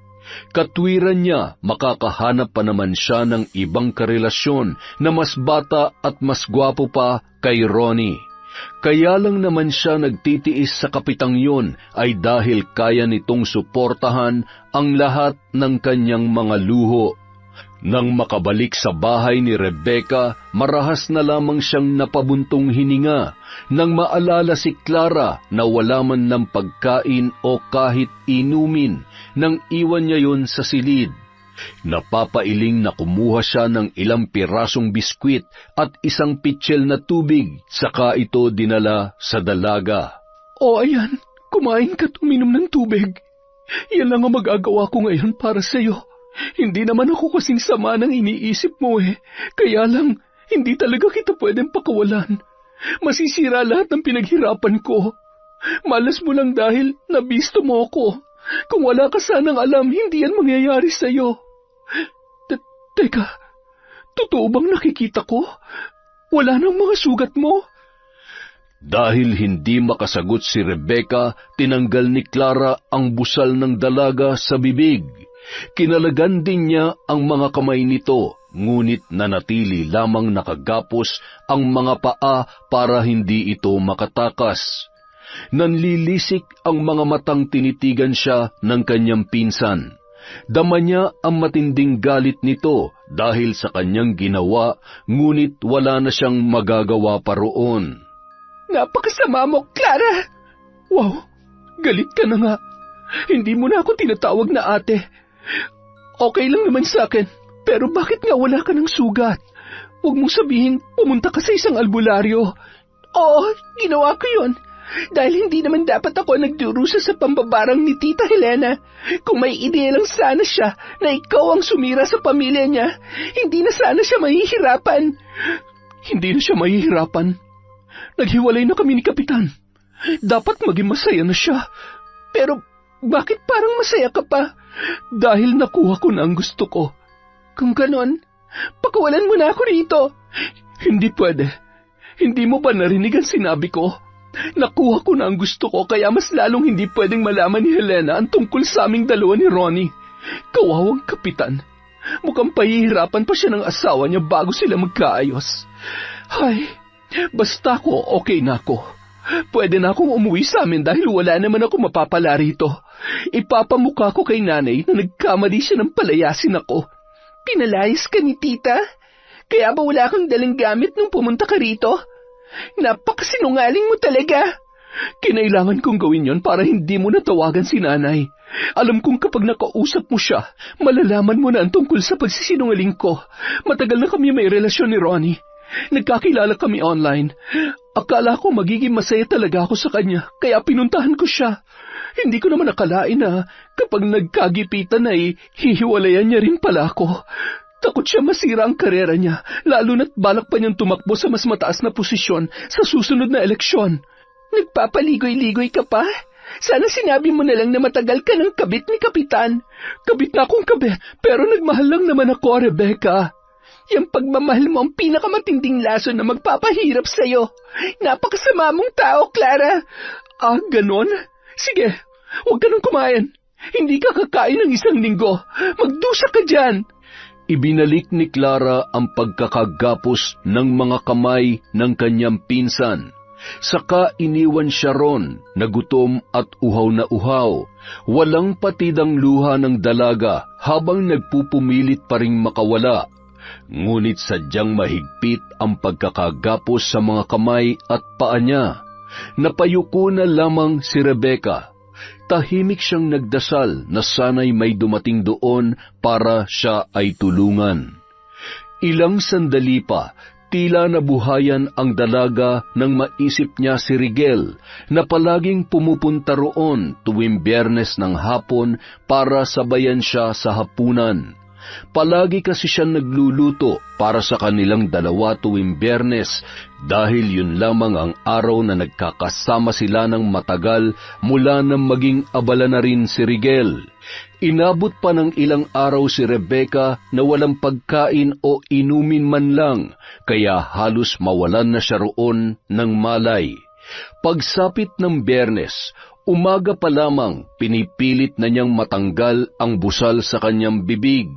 Katwiran niya makakahanap pa naman siya ng ibang karelasyon na mas bata at mas gwapo pa kay Ronnie. Kaya lang naman siya nagtitiis sa kapitang yon ay dahil kaya nitong suportahan ang lahat ng kanyang mga luho. Nang makabalik sa bahay ni Rebecca, marahas na lamang siyang napabuntong hininga nang maalala si Clara na wala man ng pagkain o kahit inumin nang iwan niya yon sa silid. Napapailing na kumuha siya ng ilang pirasong biskwit at isang pitsil na tubig, saka ito dinala sa dalaga. O ayan, kumain ka at uminom ng tubig. Yan lang ang magagawa ko ngayon para sa iyo. Hindi naman ako kasing sama ng iniisip mo eh. Kaya lang, hindi talaga kita pwedeng pakawalan. Masisira lahat ng pinaghirapan ko. Malas mo lang dahil nabisto mo ako. Kung wala ka sanang alam, hindi yan mangyayari sa'yo. Teka, totoo bang nakikita ko? Wala nang mga sugat mo? Dahil hindi makasagot si Rebecca, tinanggal ni Clara ang busal ng dalaga sa bibig. Kinalagan din niya ang mga kamay nito, ngunit nanatili lamang nakagapos ang mga paa para hindi ito makatakas. Nanlilisik ang mga matang tinitigan siya ng kanyang pinsan. Dama niya ang matinding galit nito dahil sa kanyang ginawa, ngunit wala na siyang magagawa pa roon. Napakasama mo, Clara! Wow, galit ka na nga. Hindi mo na ako tinatawag na ate. Okay lang naman sa akin, pero bakit nga wala ka ng sugat? Huwag mong sabihin pumunta ka sa isang albularyo. Oo, ginawa ko yun. Dahil hindi naman dapat ako nagdurusa sa pambabarang ni Tita Helena. Kung may ideya lang sana siya na ikaw ang sumira sa pamilya niya, hindi na sana siya mahihirapan. Hindi na siya mahihirapan. Naghiwalay na kami ni Kapitan. Dapat maging masaya na siya. Pero bakit parang masaya ka pa? Dahil nakuha ko na ang gusto ko. Kung ganon, pakawalan mo na ako rito. Hindi pwede. Hindi mo ba narinig ang sinabi ko? Nakuha ko na ang gusto ko kaya mas lalong hindi pwedeng malaman ni Helena ang tungkol sa aming dalawa ni Ronnie. Kawawang Kapitan. Mukhang pahihirapan pa siya ng asawa niya bago sila magkaayos. Ay, basta ko okay na ako. Pwede na akong umuwi sa amin dahil wala naman ako mapapala rito. Ipapamukha ko kay nanay na nagkamali siya ng palayasin ako. Pinalayas ka ni Tita? Kaya ba wala kang dalang gamit nung pumunta ka rito? Napakasinungaling mo talaga. Kinailangan kong gawin yon para hindi mo natawagan si nanay. Alam kong kapag nakausap mo siya, malalaman mo na ang tungkol sa pagsisinungaling ko. Matagal na kami may relasyon ni Ronnie. Nagkakilala kami online. Akala ko magiging masaya talaga ako sa kanya, kaya pinuntahan ko siya. Hindi ko naman akalain na kapag nagkagipitan ay hihiwalayan niya rin pala ako. Takot siya masira ang karera niya, lalo na't balak pa niyang tumakbo sa mas mataas na posisyon sa susunod na eleksyon. Nagpapaligoy-ligoy ka pa? Sana sinabi mo na lang na matagal ka ng kabit ni Kapitan. Kabit na akong kabit, pero nagmahal lang naman ako, Rebecca. Yung pagmamahal mo ang pinakamatinding lason na magpapahirap sa'yo. Napakasama mong tao, Clara. Ah, ganon? Sige, huwag ka nang kumain. Hindi ka kakain ng isang linggo. Magdusa ka dyan. Ibinalik ni Clara ang pagkakagapos ng mga kamay ng kanyang pinsan. Saka iniwan siya ron, na gutom at uhaw na uhaw. Walang patidang luha ng dalaga habang nagpupumilit pa ring makawala. Ngunit sadyang mahigpit ang pagkakagapos sa mga kamay at paa niya. Napayuko na lamang si Rebecca. Tahimik siyang nagdasal na sana'y may dumating doon para siya ay tulungan. Ilang sandali pa, tila nabuhayan ang dalaga nang maisip niya si Rigel na palaging pumupunta roon tuwing Biyernes ng hapon para sabayan siya sa hapunan. Palagi kasi siya nagluluto para sa kanilang dalawa tuwing Biyernes dahil yun lamang ang araw na nagkakasama sila ng matagal mula nang maging abala na rin si Rigel. Inabot pa ng ilang araw si Rebecca na walang pagkain o inumin man lang, kaya halos mawalan na siya roon ng malay. Pagsapit ng Biyernes, umaga pa lamang pinipilit na niyang matanggal ang busal sa kanyang bibig.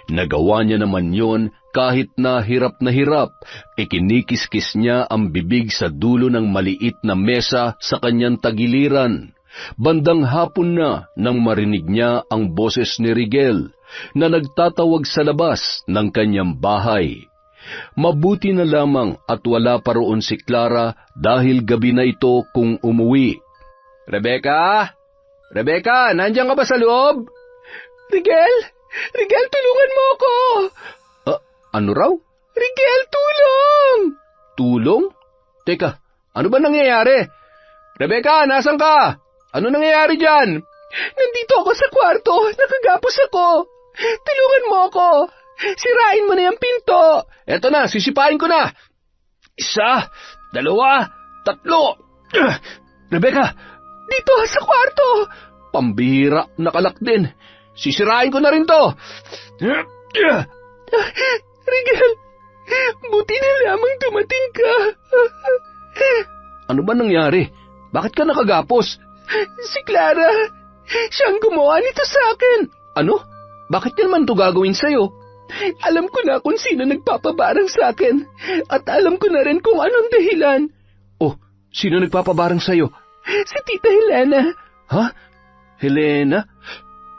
Nagawa niya naman yon kahit na hirap, ikinikiskis niya ang bibig sa dulo ng maliit na mesa sa kanyang tagiliran. Bandang hapon na nang marinig niya ang boses ni Rigel na nagtatawag sa labas ng kanyang bahay. Mabuti na lamang at wala pa roon si Clara dahil gabi na ito kung umuwi. Rebecca? Rebecca, nandiyan ka ba sa loob? Rigel, tulungan mo ako! Ano raw? Rigel, tulong! Tulong? Teka, ano ba nangyayari? Rebecca, nasan ka? Ano nangyayari dyan? Nandito ako sa kwarto, nakagapos ako. Tulungan mo ako. Sirain mo na yung pinto. Eto na, sisipain ko na. 1, 2, 3. Rebecca! Dito sa kwarto. Pambihira, nakalak din. Sisirain ko na rin to. Rigel, buti na lamang dumating ka. Ano ba nangyari? Bakit ka nakagapos? Si Clara, siyang gumawa nito sa akin. Ano? Bakit yan man to gagawin sa'yo? Alam ko na kung sino nagpapabarang sa akin. At alam ko na rin kung anong dahilan. Oh, sino nagpapabarang sa'yo? Si Tita Helena. Ha? Helena?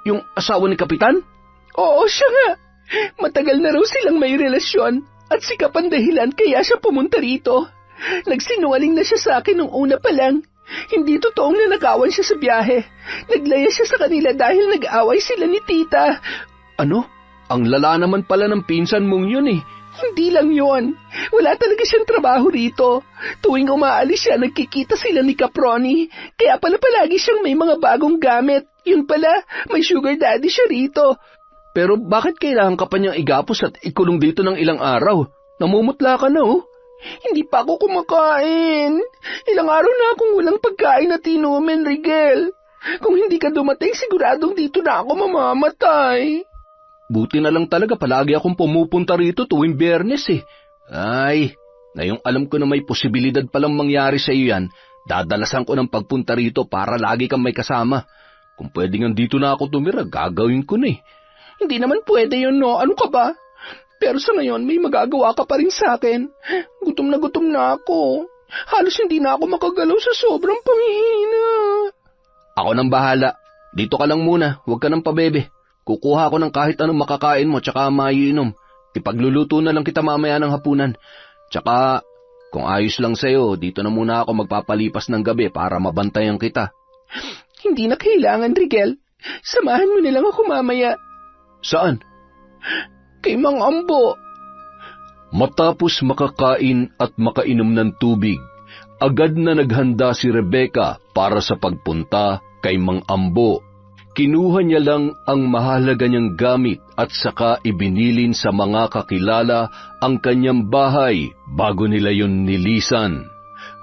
Yung asawa ni Kapitan? Oo, siya nga. Matagal na raw silang may relasyon at sikap ang dahilan kaya siya pumunta rito. Nagsinungaling na siya sa akin nung una pa lang. Hindi totoong nanakawan siya sa biyahe. Naglaya siya sa kanila dahil nag-away sila ni Tita. Ano? Ang lala naman pala ng pinsan mong yun eh. Hindi lang yon. Wala talaga siyang trabaho rito. Tuwing umaalis siya, nagkikita sila ni Caproni. Kaya pala palagi siyang may mga bagong gamit. Yun pala, may sugar daddy siya rito. Pero bakit kailangan ka pa niyang igapos at ikulong dito ng ilang araw? Namumutla ka na, oh. Hindi pa ako kumakain. Ilang araw na akong walang pagkain at inumin, Rigel. Kung hindi ka dumating, siguradong dito na ako mamamatay. Buti na lang talaga palagi akong pumupunta rito tuwing Biyernes eh. Ay, ngayong alam ko na may posibilidad palang mangyari sa iyo yan, dadalasan ko ng pagpunta rito para lagi kang may kasama. Kung pwede nga dito na ako tumira, gagawin ko na eh. Hindi naman pwede yun, no? Ano ka ba? Pero sa ngayon, may magagawa ka pa rin sa akin. Gutom na ako. Halos hindi na ako makagalaw sa sobrang panghihina. Ako nang bahala. Dito ka lang muna, huwag ka nang pabebe. Kukuha ko ng kahit anong makakain mo tsaka maiinom. Ipagluluto na lang kita mamaya ng hapunan. Tsaka, kung ayos lang sa'yo, dito na muna ako magpapalipas ng gabi para mabantayan kita. Hindi na kailangan, Rigel. Samahan mo na lang ako mamaya. Saan? Kay Mang Ambo. Matapos makakain at makainom ng tubig, agad na naghanda si Rebecca para sa pagpunta kay Mang Ambo. Kinuha niya lang ang mahalaga niyang gamit at saka ibinilin sa mga kakilala ang kanyang bahay bago nila yon nilisan.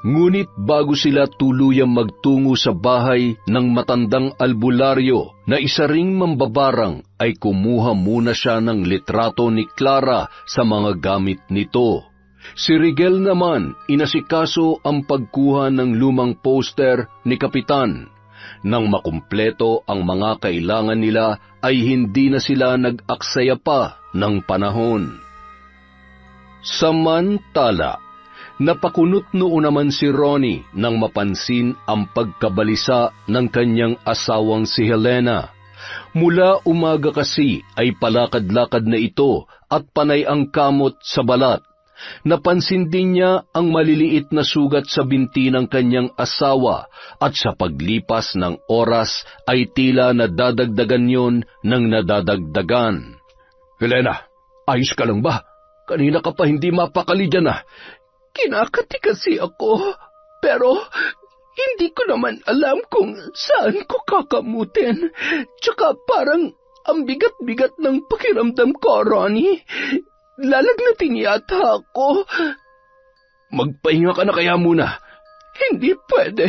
Ngunit bago sila tuluyang magtungo sa bahay ng matandang albularyo na isa ring mambabarang, ay kumuha muna siya ng litrato ni Clara sa mga gamit nito. Si Rigel naman inasikaso ang pagkuha ng lumang poster ni Kapitan. Nang makumpleto ang mga kailangan nila ay hindi na sila nag-aksaya pa ng panahon. Samantala, napakunot noon naman si Ronnie nang mapansin ang pagkabalisa ng kanyang asawang si Helena. Mula umaga kasi ay palakad-lakad na ito at panay ang kamot sa balat. Napansin din niya ang maliliit na sugat sa binti ng kanyang asawa at sa paglipas ng oras ay tila nadadagdagan yon ng nadadagdagan. Helena, ayos ka lang ba? Kanina ka pa hindi mapakali dyan ah. Kinakati kasi ako, pero hindi ko naman alam kung saan ko kakamutin. Tsaka parang ang bigat-bigat ng pakiramdam ko, Ronnie. Lalagnatin yata ako. Magpahinga ka na kaya muna. Hindi pwede.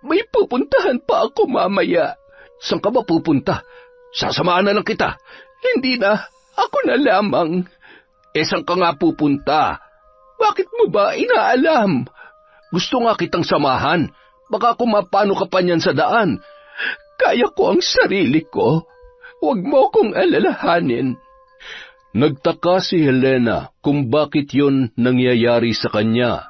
May pupuntahan pa ako mamaya. Saan ka ba pupunta? Sasamahan na lang kita. Hindi na. Ako na lamang. Saan ka nga pupunta? Bakit mo ba inaalam? Gusto nga kitang samahan. Baka kumapano ka pa niyan sa daan. Kaya ko ang sarili ko. Huwag mo kong alalahanin. Nagtaka si Helena kung bakit yon nangyayari sa kanya.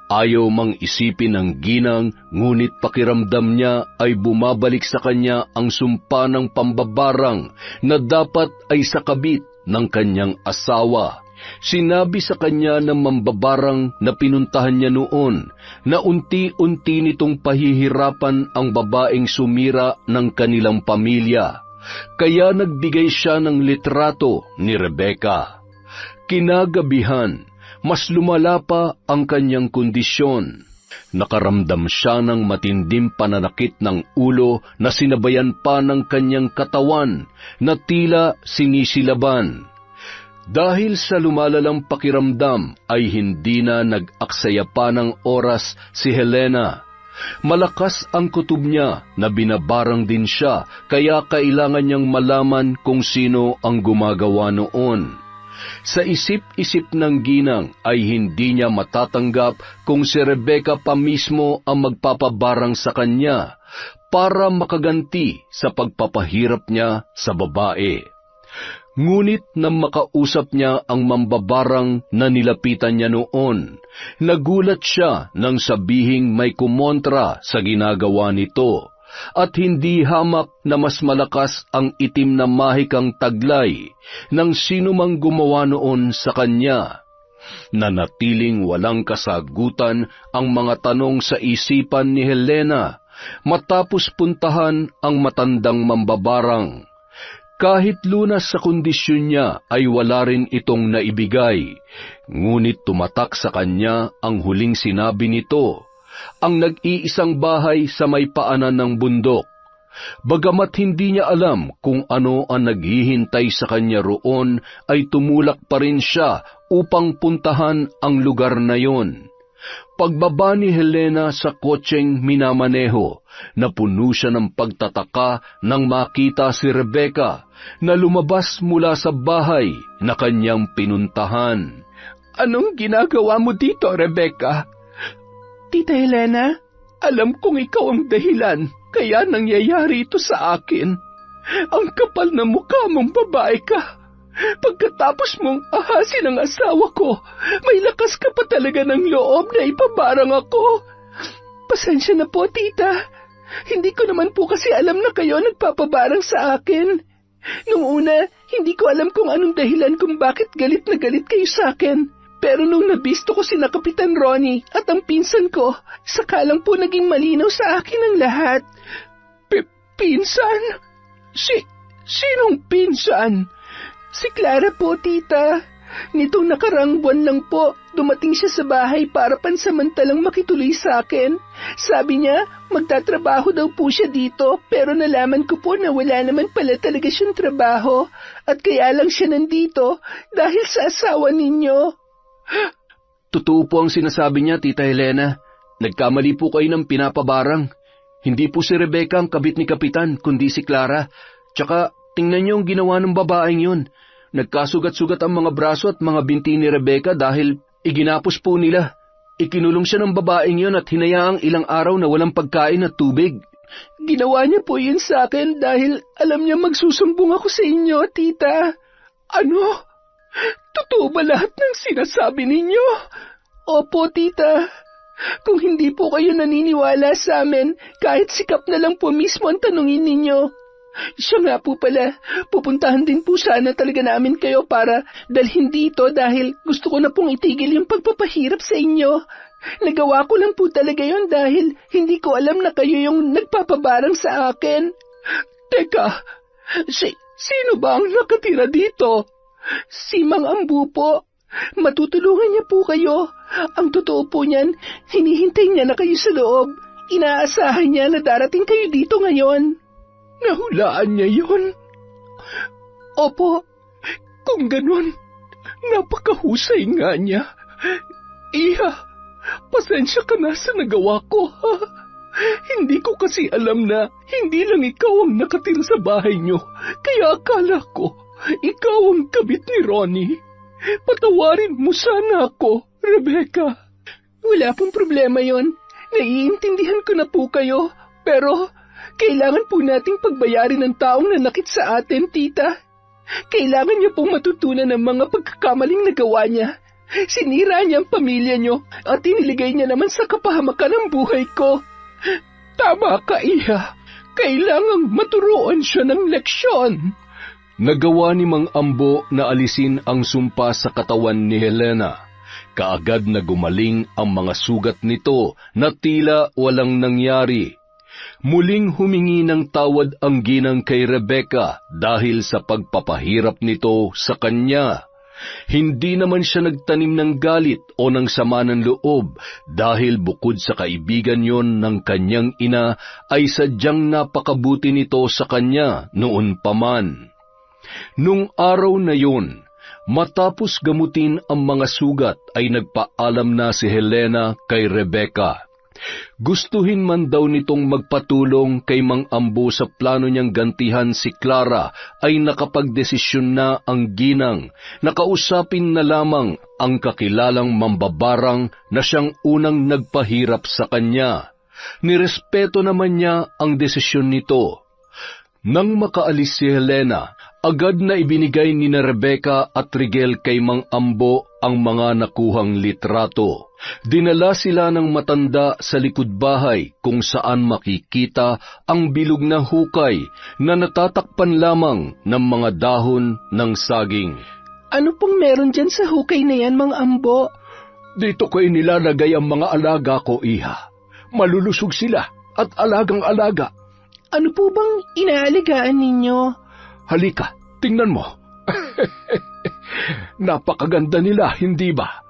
Ayaw mang isipin ng ginang, ngunit pakiramdam niya ay bumabalik sa kanya ang sumpa ng pambabarang na dapat ay sakabit ng kanyang asawa. Sinabi sa kanya ng mambabarang na pinuntahan niya noon na unti-unti nitong pahihirapan ang babaeng sumira ng kanilang pamilya. Kaya nagbigay siya ng litrato ni Rebecca. Kinagabihan, mas lumala pa ang kanyang kondisyon. Nakaramdam siya ng matinding pananakit ng ulo na sinabayan pa ng kanyang katawan na tila sinisilaban. Dahil sa lumalalang pakiramdam ay hindi na nag-aksaya pa ng oras si Helena. Malakas ang kutob niya na binabarang din siya, kaya kailangan niyang malaman kung sino ang gumagawa noon. Sa isip-isip ng ginang ay hindi niya matatanggap kung si Rebecca pa mismo ang magpapabarang sa kanya para makaganti sa pagpapahirap niya sa babae. Ngunit nang makausap niya ang mambabarang na nilapitan niya noon, nagulat siya nang sabihing may kumontra sa ginagawa nito, at hindi hamak na mas malakas ang itim na mahikang taglay ng sinumang gumawa noon sa kanya. Nanatiling walang kasagutan ang mga tanong sa isipan ni Helena matapos puntahan ang matandang mambabarang. Kahit lunas sa kondisyon niya ay wala rin itong naibigay, ngunit tumatak sa kanya ang huling sinabi nito, ang nag-iisang bahay sa may paanan ng bundok. Bagamat hindi niya alam kung ano ang naghihintay sa kanya roon, ay tumulak pa rin siya upang puntahan ang lugar na yon. Pagbaba ni Helena sa kotseng minamaneho, napuno siya ng pagtataka nang makita si Rebecca na lumabas mula sa bahay na kanyang pinuntahan. Anong ginagawa mo dito, Rebecca? Tita Helena? Alam kong ikaw ang dahilan, kaya nangyayari ito sa akin. Ang kapal na mukha mong babae ka. Pagkatapos mong ahasin ang asawa ko, may lakas ka pa talaga ng loob na ipabarang ako. Pasensya na po, tita. Hindi ko naman po kasi alam na kayo nagpapabarang sa akin. Nung una, hindi ko alam kung anong dahilan kung bakit galit na galit kayo sa akin. Pero nung nabisto ko sina Kapitan Ronnie at ang pinsan ko, saka lang po naging malinaw sa akin ang lahat. Pinsan? Sinong pinsan? Si Clara po, tita. Nitong nakarang buwan lang po, dumating siya sa bahay para pansamantalang makituloy sa akin. Sabi niya, magtatrabaho daw po siya dito, pero nalaman ko po na wala naman pala talaga siyang trabaho. At kaya lang siya nandito dahil sa asawa ninyo. Totoo po ang sinasabi niya, Tita Helena. Nagkamali po kayo ng pinapabarang. Hindi po si Rebecca ang kabit ni Kapitan, kundi si Clara. Tsaka, tingnan niyo ang ginawa ng babaeng yun. Nagkasugat-sugat ang mga braso at mga binti ni Rebecca dahil iginapos po nila. Ikinulong siya ng babaeng yun at hinayaang ilang araw na walang pagkain at tubig. Ginawa niya po yun sa akin dahil alam niya magsusumbong ako sa inyo, tita. Ano? Totoo ba lahat ng sinasabi ninyo? Opo, tita. Kung hindi po kayo naniniwala sa amin, kahit sikap na lang po mismo ang tanungin ninyo. Siya nga po pala, pupuntahan din po sana talaga namin kayo para dalhin dito dahil gusto ko na pong itigil yung pagpapahirap sa inyo. Nagawa ko lang po talaga yon dahil hindi ko alam na kayo yung nagpapabarang sa akin. Teka, sino ba ang nakatira dito? Si Mang Ambu po. Matutulungan niya po kayo. Ang totoo po niyan, hinihintay niya na kayo sa loob. Inaasahan niya na darating kayo dito ngayon. Nahulaan niya yun? Opo, kung ganun, napakahusay nga niya. Iha, pasensya ka na sa nagawa ko, ha? Hindi ko kasi alam na hindi lang ikaw ang nakatira sa bahay niyo, kaya akala ko ikaw ang kabit ni Ronnie. Patawarin mo sana ako, Rebecca. Wala pong problema yon. Naiintindihan ko na po kayo, pero kailangan po nating pagbayarin ng taong nanakit sa atin, tita. Kailangan niyo pong matutunan ng mga pagkakamaling nagawa niya. Sinira niya ang pamilya niyo at iniligay niya naman sa kapahamakan ng buhay ko. Tama ka, Iha. Kailangang maturuan siya ng leksyon. Nagawa ni Mang Ambo na alisin ang sumpa sa katawan ni Helena. Kaagad na gumaling ang mga sugat nito na tila walang nangyari. Muling humingi ng tawad ang ginang kay Rebecca dahil sa pagpapahirap nito sa kanya. Hindi naman siya nagtanim ng galit o ng sama ng loob dahil bukod sa kaibigan yon ng kanyang ina ay sadyang napakabuti nito sa kanya noon pa man. Nung araw na yun, matapos gamutin ang mga sugat ay nagpaalam na si Helena kay Rebecca. Gustuhin man daw nitong magpatulong kay Mang Ambo sa plano niyang gantihan si Clara ay nakapagdesisyon na ang ginang na kausapin na lamang ang kakilalang mambabarang na siyang unang nagpahirap sa kanya. Nirespeto naman niya ang desisyon nito. Nang makaalis si Helena, agad na ibinigay ni Rebecca at Rigel kay Mang Ambo ang mga nakuhang litrato. Dinala sila ng matanda sa likod bahay kung saan makikita ang bilog na hukay na natatakpan lamang ng mga dahon ng saging. Ano pong meron dyan sa hukay na yan, Mang Ambo? Dito ko inilalagay ang mga alaga ko, Iha. Malulusog sila at alagang-alaga. Ano po bang inaalagaan ninyo? Halika, tingnan mo. Napakaganda nila, hindi ba?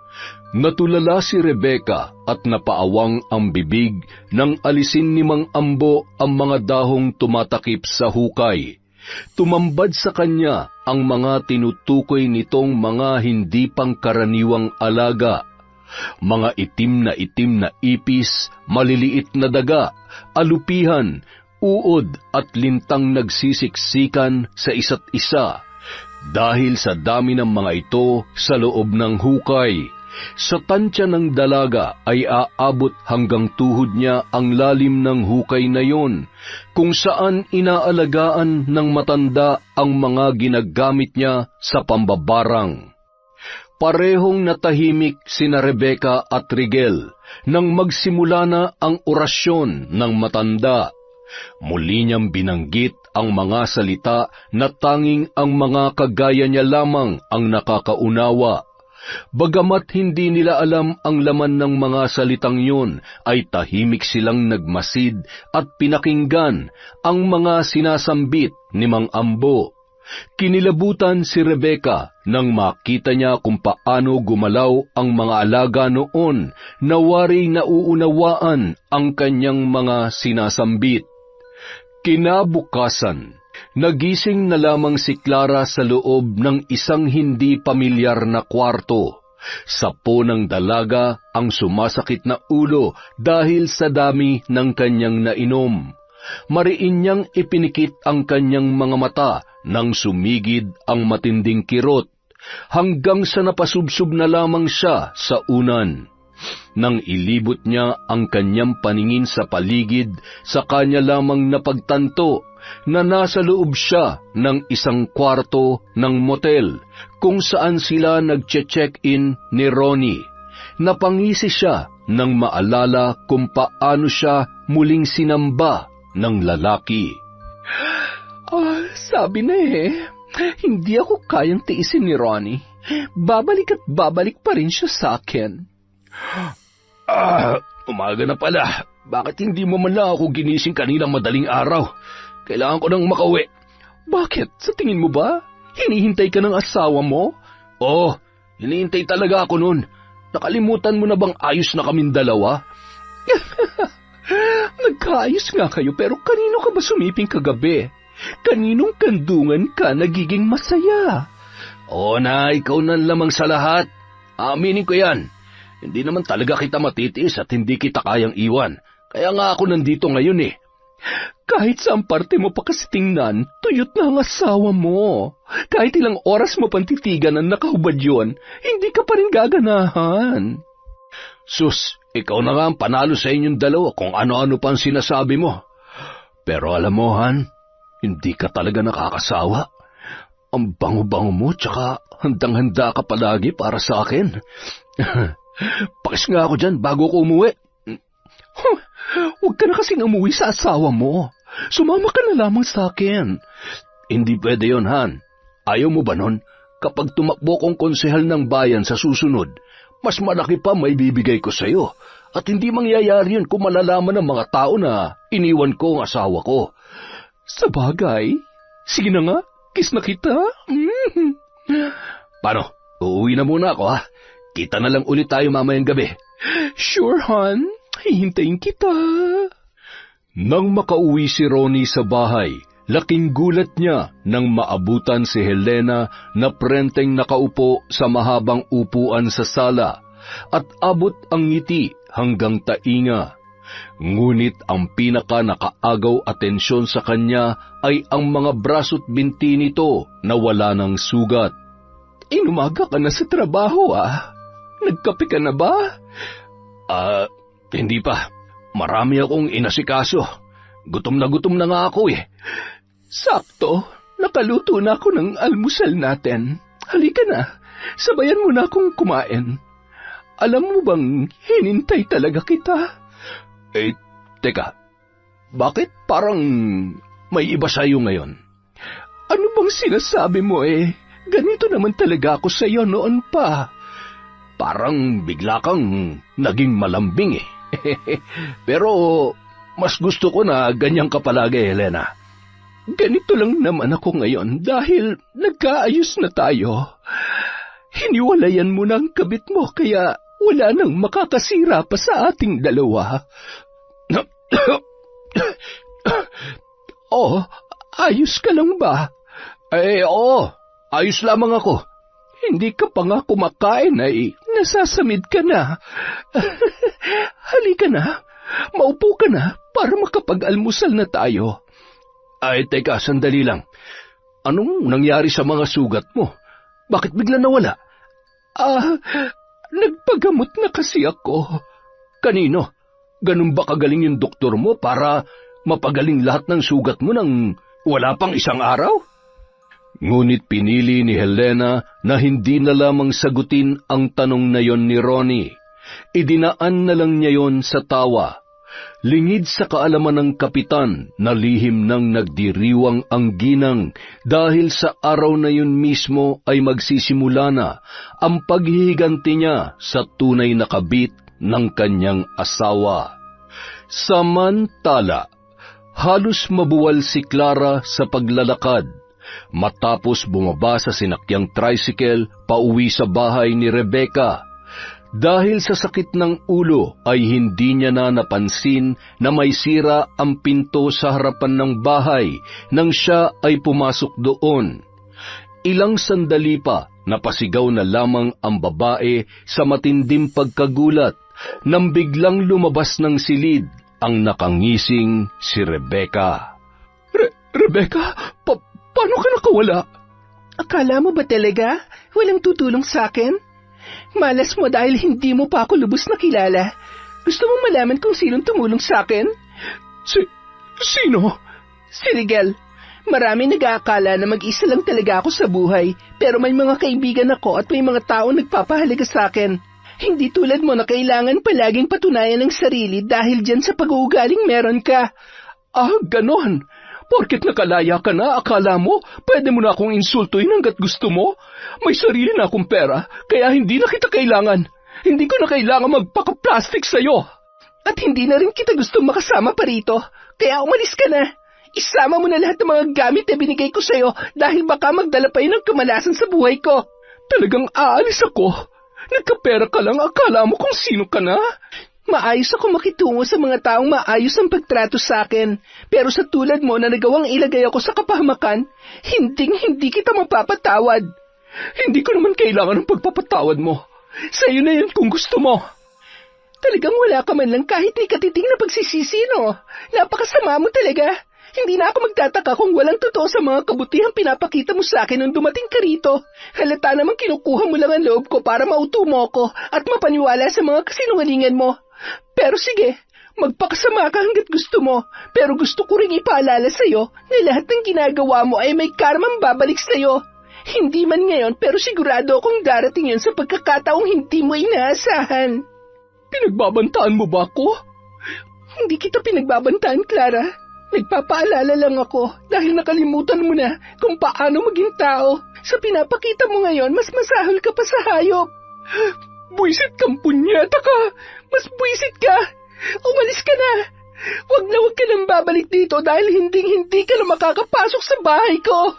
Natulala si Rebecca at napaawang ang bibig nang alisin ni Mang Ambo ang mga dahong tumatakip sa hukay. Tumambad sa kanya ang mga tinutukoy nitong mga hindi pangkaraniwang alaga. Mga itim na ipis, maliliit na daga, alupihan, uod at lintang nagsisiksikan sa isa't isa. Dahil sa dami ng mga ito sa loob ng hukay, sa tansya ng dalaga ay aabot hanggang tuhod niya ang lalim ng hukay na yon, kung saan inaalagaan ng matanda ang mga ginagamit niya sa pambabarang. Parehong natahimik sina Rebecca at Rigel nang magsimula na ang orasyon ng matanda. Muli niyang binanggit ang mga salita na tanging ang mga kagaya niya lamang ang nakakaunawa. Bagamat hindi nila alam ang laman ng mga salitang yun, ay tahimik silang nagmasid at pinakinggan ang mga sinasambit ni Mang Ambo. Kinilabutan si Rebecca nang makita niya kung paano gumalaw ang mga alaga noon na wari nauunawaan ang kanyang mga sinasambit. Kinabukasan, nagising na lamang si Clara sa loob ng isang hindi pamilyar na kwarto. Sapo ng dalaga ang sumasakit na ulo dahil sa dami ng kanyang nainom. Mariin niyang ipinikit ang kanyang mga mata nang sumigid ang matinding kirot, hanggang sa napasubsob na lamang siya sa unan. Nang ilibot niya ang kanyang paningin sa paligid, sa kanya lamang napagtanto na nasa loob siya ng isang kwarto ng motel kung saan sila nagche-check-in ni Ronnie. Napangisi siya nang maalala kung paano siya muling sinamba ng lalaki. Sabi na hindi ako kayang tiisin ni Ronnie. Babalik at babalik pa rin siya sa akin. Umaga na pala. Bakit hindi mo man lang ako ginising kaninang madaling araw? Kailangan ko nang makauwi. Bakit? Sa tingin mo ba? Hinihintay ka ng asawa mo? Oo, hinihintay talaga ako nun. Nakalimutan mo na bang ayos na kaming dalawa? Nagkaayos nga kayo, pero kanino ka ba sumiping kagabi? Kaninong kandungan ka nagiging masaya? Oo na, ikaw na lamang sa lahat. Aminin ko yan. Hindi naman talaga kita matitiis at hindi kita kayang iwan. Kaya nga ako nandito ngayon eh. Kahit saan parte mo pa kasi tingnan, tuyot na ang asawa mo. Kahit ilang oras mo pang titigan ang nakahubad yun, hindi ka pa rin gaganahan. Sus, ikaw na nga ang panalo sa inyong dalawa kung ano-ano pa ang sinasabi mo. Pero alam mo, Han, hindi ka talaga nakakasawa. Ang bango-bango mo, tsaka handang-handa ka palagi para sa akin. Pakis nga ako dyan bago ko umuwi. Huwag ka na kasing umuwi sa asawa mo. Sumama ka na lamang sa akin. Hindi pwede yon, Han. Ayaw mo ba nun? Kapag tumakbo kong konsehal ng bayan sa susunod, mas malaki pa may bibigay ko sa'yo. At hindi mangyayari yun kung malalaman ng mga tao na iniwan ko ang asawa ko. Sa bagay, sige na nga, kiss na kita. Paano? Uuwi na muna ako, ha? Kita na lang ulit tayo mamayang gabi. Sure, hon. Hihintayin kita. Nang makauwi si Ronnie sa bahay, laking gulat niya nang maabutan si Helena na prenteng nakaupo sa mahabang upuan sa sala at abot ang ngiti hanggang tainga. Ngunit ang pinaka nakaagaw atensyon sa kanya ay ang mga braso't binti nito na wala ng sugat. Inumaga ka na sa trabaho, ah. Nagkape ka na ba? Hindi pa. Marami akong inasikaso. Gutom na nga ako eh. Sakto. Nakaluto na ako ng almusal natin. Halika na. Sabayan mo na akong kumain. Alam mo bang hinintay talaga kita? Teka. Bakit parang may iba sa'yo ngayon? Ano bang sinasabi mo eh? Ganito naman talaga ako sa'yo noon pa. Parang bigla kang naging malambing eh. Pero mas gusto ko na ganyan ka palagi, Helena. ganito lang naman ako ngayon dahil nagkaayos na tayo. Hiniwalayan mo ng kabit mo kaya wala nang makakasira pa sa ating dalawa. Oh, ayos ka lang ba? Oo, ayos lamang ako. Hindi ka pa nga kumakain ay nasasamid ka na. Halika na, maupo ka na para makapag-almusal na tayo. Ay, teka, sandali lang. Anong nangyari sa mga sugat mo? Bakit bigla nawala? Nagpagamot na kasi ako. Kanino? Ganun ba kagaling yung doktor mo para mapagaling lahat ng sugat mo nang wala pang isang araw? Ngunit pinili ni Helena na hindi na lamang sagutin ang tanong na yon ni Ronnie. Idinaan na lang niya yon sa tawa. Lingid sa kaalaman ng kapitan na lihim nang nagdiriwang ang ginang dahil sa araw na yun mismo ay magsisimula na ang paghihiganti niya sa tunay na kabit ng kanyang asawa. Samantala, halos mabuwal si Clara sa paglalakad matapos bumaba sa sinakyang tricycle pauwi sa bahay ni Rebecca. Dahil sa sakit ng ulo ay hindi niya na napansin na may sira ang pinto sa harapan ng bahay nang siya ay pumasok doon. Ilang sandali pa napasigaw na lamang ang babae sa matinding pagkagulat nang biglang lumabas ng silid ang nakangising si Rebecca. Rebecca, paano ka nakawala? Akala mo ba talaga walang tutulong sa akin? Malas mo dahil hindi mo pa ako lubos na kilala. Gusto mong malaman kung sinong tumulong sa akin? Sino? Si Rigel. Marami nag-aakala na mag-isa lang talaga ako sa buhay, pero may mga kaibigan ako at may mga taong nagpapahalaga sa akin. Hindi tulad mo na kailangan palaging patunayan ng sarili dahil dyan sa pag-uugaling meron ka. Ganon. Porket nakalaya ka na, akala mo, pwede mo na akong insultuin hanggat gusto mo? May sarili na akong pera, kaya hindi na kita kailangan. Hindi ko na kailangan magpaka-plastic sa'yo. At hindi na rin kita gustong makasama pa rito, kaya umalis ka na. Isama mo na lahat ng mga gamit na binigay ko sa'yo dahil baka magdala pa yun ng kamalasan sa buhay ko. Talagang aalis ako? Nagkapera ka lang, akala mo kung sino ka na? Maayos ako makitungo sa mga taong maayos ang pagtrato sa akin. Pero sa tulad mo na nagawang ilagay ako sa kapahamakan, hindi kita mapapatawad. Hindi ko naman kailangan ng pagpapatawad mo. Sa'yo na yan kung gusto mo. Talagang wala ka man lang kahit ikatiting na pagsisisi, no? Napakasama mo talaga. Hindi na ako magtataka kung walang totoo sa mga kabutihang pinapakita mo sa akin nung dumating ka rito. Halata namang kinukuha mo lang ang loob ko para mauto mo ko at mapaniwala sa mga kasinungalingan mo. Pero sige, magpakasama ka hanggat gusto mo. Pero gusto ko ring ipaalala sa'yo na lahat ng ginagawa mo ay may karmang babalik sa'yo. Hindi man ngayon pero sigurado akong darating yun sa pagkakataong hindi mo inaasahan. Pinagbabantaan mo ba ako? Hindi kita pinagbabantaan, Clara. Nagpapaalala lang ako dahil nakalimutan mo na kung paano maging tao. Sa pinapakita mo ngayon, mas masahol ka pa sa hayop. Buisit kang punyeta ka! Mas buisit ka! Umalis ka na! Wag ka nang babalik dito dahil hindi ka na makakapasok sa bahay ko!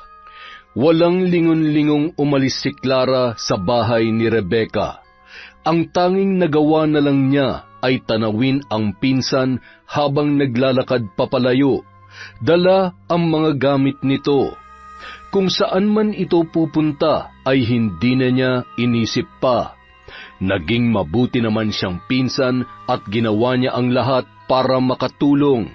Walang lingon-lingong umalis si Clara sa bahay ni Rebecca. Ang tanging nagawa na lang niya ay tanawin ang pinsan habang naglalakad papalayo. Dala ang mga gamit nito. Kung saan man ito pupunta ay hindi na niya inisip pa. Naging mabuti naman siyang pinsan at ginawa niya ang lahat para makatulong.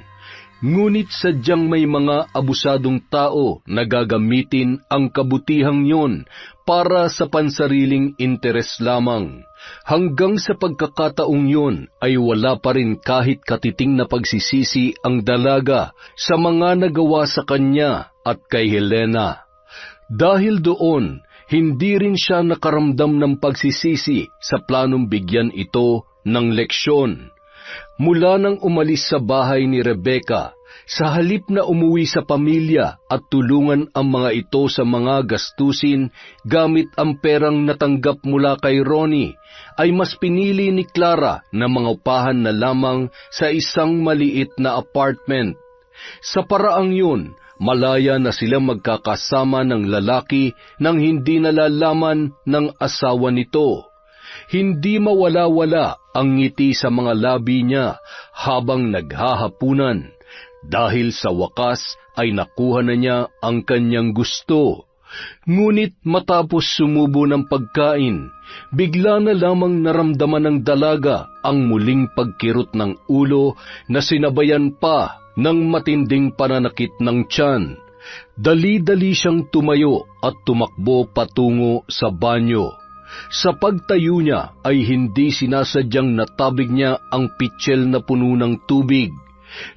Ngunit sadyang may mga abusadong tao na gagamitin ang kabutihang yon para sa pansariling interes lamang. Hanggang sa pagkakataong yon ay wala pa rin kahit katiting na pagsisisi ang dalaga sa mga nagawa sa kanya at kay Helena. Dahil doon, hindi rin siya nakaramdam ng pagsisisi sa planong bigyan ito ng leksyon. Mula nang umalis sa bahay ni Rebecca, sa halip na umuwi sa pamilya at tulungan ang mga ito sa mga gastusin gamit ang perang natanggap mula kay Ronnie, ay mas pinili ni Clara na mangupahan na lamang sa isang maliit na apartment. Sa paraang yun, malaya na sila magkakasama ng lalaki nang hindi nalalaman ng asawa nito. Hindi mawala-wala ang ngiti sa mga labi niya habang naghahapunan, dahil sa wakas ay nakuha na niya ang kanyang gusto. Ngunit matapos sumubo ng pagkain, bigla na lamang naramdaman ng dalaga ang muling pagkirot ng ulo na sinabayan pa ng matinding pananakit ng tiyan. Dali-dali siyang tumayo at tumakbo patungo sa banyo. Sa pagtayo niya ay hindi sinasadyang natabig niya ang pitsil na puno ng tubig.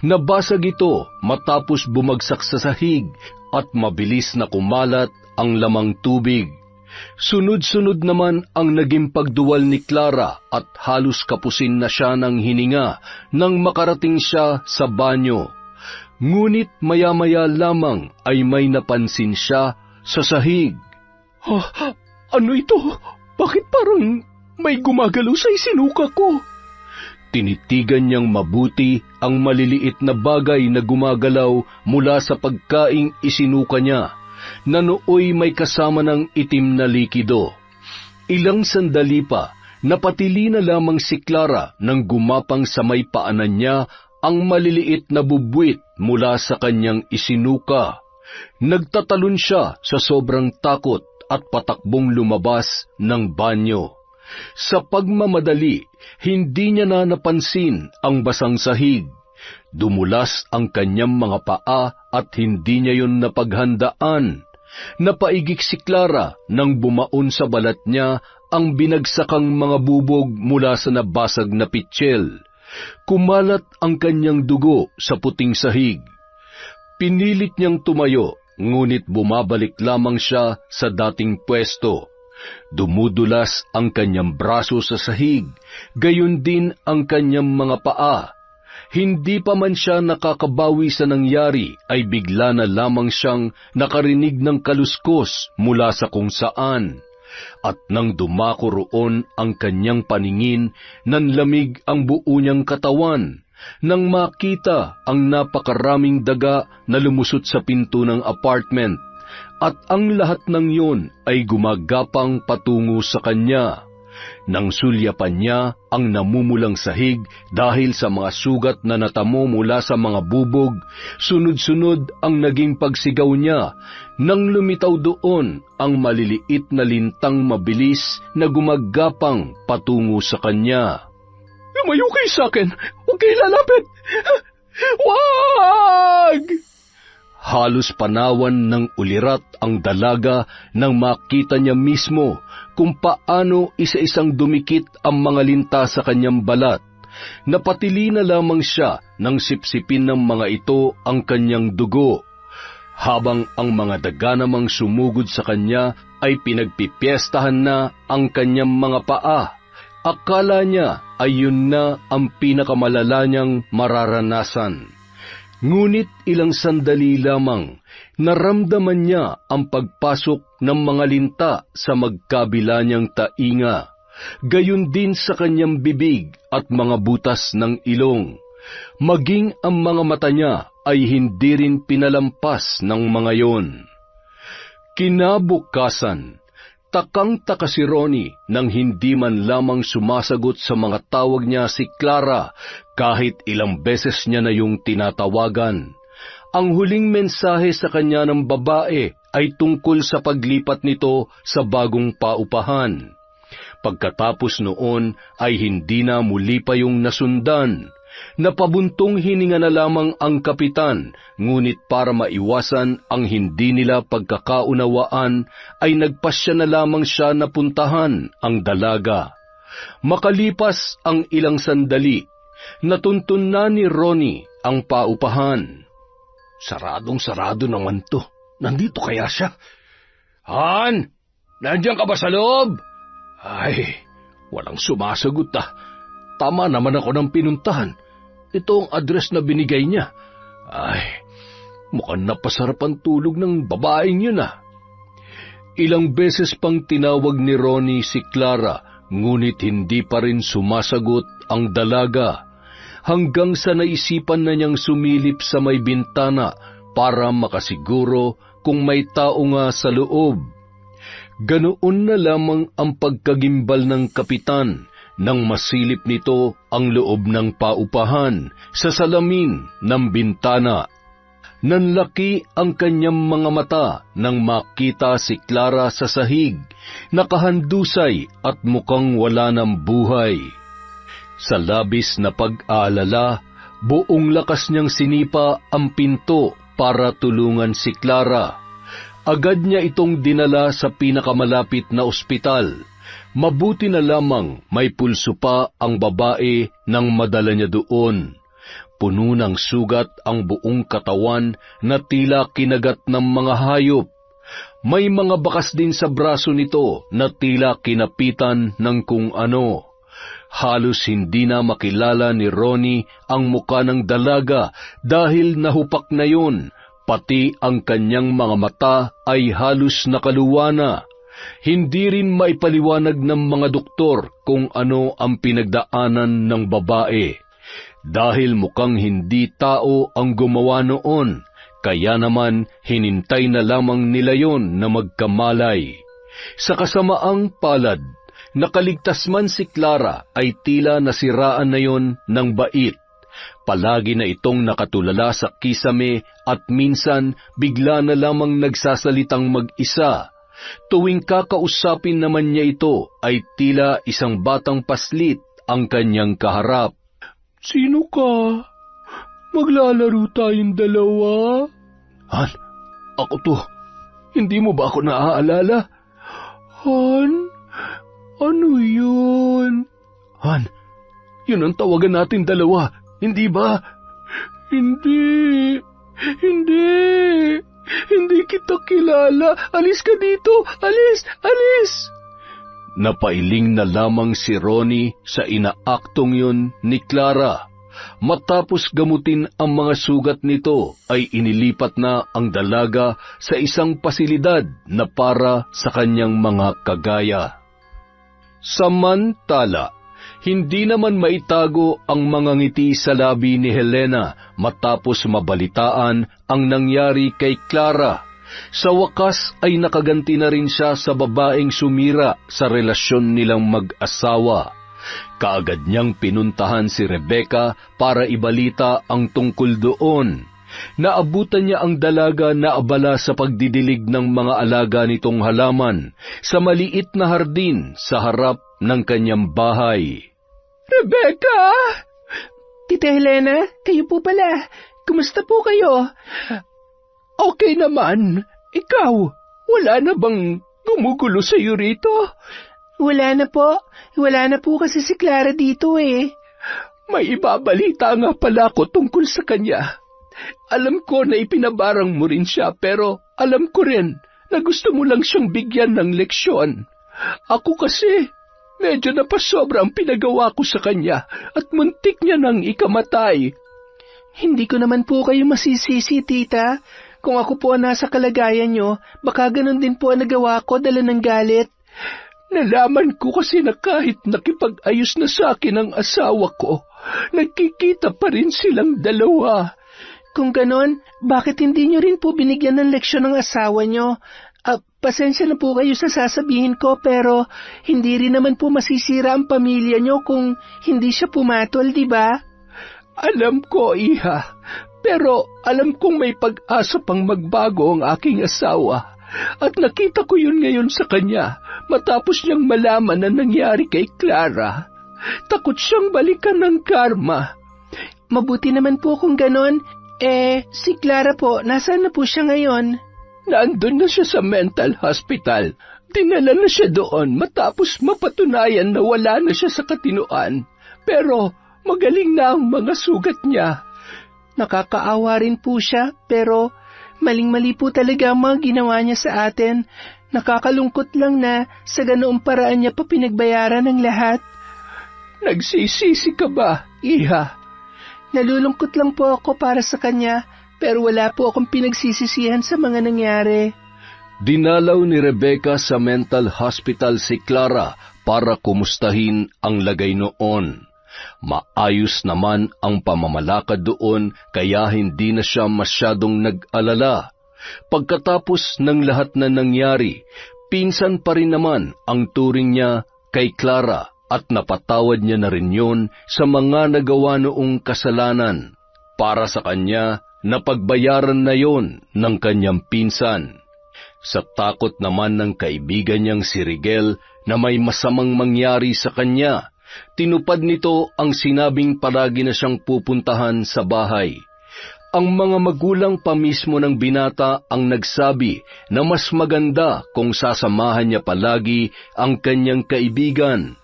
Nabasag ito matapos bumagsak sa sahig at mabilis na kumalat ang lamang tubig. Sunod-sunod naman ang naging pagduwal ni Clara at halos kapusin na siya ng hininga nang makarating siya sa banyo. Ngunit maya-maya lamang ay may napansin siya sa sahig. Ano ito? Bakit parang may gumagalaw sa isinuka ko? Tinitigan niyang mabuti ang maliliit na bagay na gumagalaw mula sa pagkaing isinuka niya, na nooy may kasama ng itim na likido. Ilang sandali pa, napatili na lamang si Clara nang gumapang sa may paanan niya ang maliliit na bubwit mula sa kanyang isinuka. Nagtatalon siya sa sobrang takot at patakbong lumabas ng banyo. Sa pagmamadali, hindi niya na napansin ang basang sahig. Dumulas ang kanyang mga paa at hindi niya yun napaghandaan. Napaigik si Clara nang bumaon sa balat niya ang binagsakang mga bubog mula sa nabasag na pitsil. Kumalat ang kanyang dugo sa puting sahig. Pinilit niyang tumayo, ngunit bumabalik lamang siya sa dating pwesto. Dumudulas ang kanyang braso sa sahig, gayon din ang kanyang mga paa. Hindi pa man siya nakakabawi sa nangyari ay bigla na lamang siyang nakarinig ng kaluskos mula sa kung saan. At nang dumako roon ang kanyang paningin, nanlamig ang buo niyang katawan nang makita ang napakaraming daga na lumusot sa pinto ng apartment. At ang lahat ng yun ay gumagapang patungo sa kanya. Nang sulyapan niya ang namumulang sahig dahil sa mga sugat na natamo mula sa mga bubog, sunod-sunod ang naging pagsigaw niya nang lumitaw doon ang maliliit na lintang mabilis na gumagapang patungo sa kanya. Lumayo kayo sa akin! Huwag kayo lalapit! Wag! Halos panawan ng ulirat ang dalaga nang makita niya mismo kung paano isa-isang dumikit ang mga linta sa kanyang balat. Napatili na lamang siya nang sipsipin ng mga ito ang kanyang dugo, habang ang mga daga namang sumugod sa kanya ay pinagpipiestahan na ang kanyang mga paa. Akala niya ay yun na ang pinakamalala niyang mararanasan. Ngunit ilang sandali lamang, naramdaman niya ang pagpasok ng mga linta sa magkabila niyang tainga, gayon din sa kanyang bibig at mga butas ng ilong. Maging ang mga mata niya ay hindi rin pinalampas ng mga yon. Kinabukasan, takang-taka si Ronnie nang hindi man lamang sumasagot sa mga tawag niya si Clara kahit ilang beses niya na yung tinatawagan. Ang huling mensahe sa kanya ng babae ay tungkol sa paglipat nito sa bagong paupahan. Pagkatapos noon ay hindi na muli pa yung nasundan. Napabuntong hininga na lamang ang kapitan, ngunit para maiwasan ang hindi nila pagkakaunawaan, ay nagpasya na lamang siya na puntahan ang dalaga. Makalipas ang ilang sandali, natuntun na ni Ronnie ang paupahan. Saradong-sarado naman to. Nandito kaya siya? Han! Nandiyan ka ba sa loob? Ay, walang sumasagot ah. Tama naman ako ng pinuntahan. Ito ang address na binigay niya. Ay, mukhang napasarap ang tulog ng babaeng yun ah. Ilang beses pang tinawag ni Ronnie si Clara, ngunit hindi pa rin sumasagot ang dalaga. Hanggang sa naisipan na niyang sumilip sa may bintana para makasiguro kung may tao nga sa loob. Ganoon na lamang ang pagkagimbal ng kapitan nang masilip nito ang loob ng paupahan sa salamin ng bintana. Nanlaki ang kanyang mga mata nang makita si Clara sa sahig, nakahandusay at mukhang wala ng buhay. Sa labis na pag-aalala, buong lakas niyang sinipa ang pinto para tulungan si Clara. Agad niya itong dinala sa pinakamalapit na ospital. Mabuti na lamang may pulso pa ang babae nang madala niya doon. Puno ng sugat ang buong katawan na tila kinagat ng mga hayop. May mga bakas din sa braso nito na tila kinapitan ng kung ano. Halos hindi na makilala ni Ronnie ang muka ng dalaga dahil nahupak na yun. Pati ang kanyang mga mata ay halos nakaluwa na. Hindi rin maipaliwanag ng mga doktor kung ano ang pinagdaanan ng babae. Dahil mukhang hindi tao ang gumawa noon, kaya naman hinintay na lamang nila yon na magkamalay. Sa kasamaang palad, nakaligtas man si Clara ay tila nasiraan na yon ng bait. Palagi na itong nakatulala sa kisame at minsan bigla na lamang nagsasalitang mag-isa. Tuwing kakausapin naman niya ito ay tila isang batang paslit ang kanyang kaharap. Sino ka? Maglalaro tayong dalawa? Han, ako to. Hindi mo ba ako naaalala? Han? Ano yun? Han, yun ang tawagan natin dalawa. Hindi ba? Hindi kita kilala. Alis ka dito. Alis. Napailing na lamang si Ronnie sa inaaktong yun ni Clara. Matapos gamutin ang mga sugat nito, ay inilipat na ang dalaga sa isang pasilidad na para sa kanyang mga kagaya. Samantala, hindi naman maitago ang mga ngiti sa labi ni Helena matapos mabalitaan ang nangyari kay Clara. Sa wakas ay nakaganti na rin siya sa babaeng sumira sa relasyon nilang mag-asawa. Kaagad niyang pinuntahan si Rebecca para ibalita ang tungkol doon. Naabutan niya ang dalaga na abala sa pagdidilig ng mga alaga nitong halaman sa maliit na hardin sa harap ng kanyang bahay. Rebecca! Tita Helena, kayo po pala. Kumusta po kayo? Okay naman. Ikaw, wala na bang gumugulo sa'yo rito? Wala na po. Wala na po kasi si Clara dito eh. May ibabalita nga pala ako tungkol sa kanya. Alam ko na ipinabarang mo rin siya, pero alam ko rin na gusto mo lang siyang bigyan ng leksyon. Ako kasi, medyo napasobra ang pinagawa ko sa kanya at muntik niya nang ikamatay. Hindi ko naman po kayo masisisi, tita. Kung ako po nasa kalagayan nyo, baka ganun din po ang nagawa ko dala ng galit. Nalaman ko kasi na kahit nakipag-ayos na sa akin ang asawa ko, nagkikita pa rin silang dalawa. Kung ganon, bakit hindi nyo rin po binigyan ng leksyon ng asawa nyo? Pasensya na po kayo sa sasabihin ko, pero hindi rin naman po masisira ang pamilya nyo kung hindi siya pumatol, di ba? Alam ko, iha. Pero alam kong may pag-asa pang magbago ang aking asawa. At nakita ko yun ngayon sa kanya matapos niyang malaman na nangyari kay Clara. Takot siyang balikan ng karma. Mabuti naman po kung ganon. Si Clara po, nasaan na po siya ngayon? Nandun na siya sa mental hospital. Dinala na siya doon matapos mapatunayan na wala na siya sa katinoan. Pero magaling na ang mga sugat niya. Nakakaawa rin po siya, pero maling-mali po talaga ang mga ginawa niya sa atin. Nakakalungkot lang na sa ganoong paraan niya pa pinagbayaran ng lahat. Nagsisisi ka ba, iha? Nalulungkot lang po ako para sa kanya, pero wala po akong pinagsisisihan sa mga nangyari. Dinalaw ni Rebecca sa mental hospital si Clara para kumustahin ang lagay noon. Maayos naman ang pamamalakad doon kaya hindi na siya masyadong nag-alala. Pagkatapos ng lahat na nangyari, pinsan pa rin naman ang turing niya kay Clara at napatawad niya na rin yun sa mga nagawa noong kasalanan. Para sa kanya, napagbayaran na yon ng kanyang pinsan. Sa takot naman ng kaibigan niyang si Rigel na may masamang mangyari sa kanya, tinupad nito ang sinabing palagi na siyang pupuntahan sa bahay. Ang mga magulang pa mismo ng binata ang nagsabi na mas maganda kung sasamahan niya palagi ang kanyang kaibigan,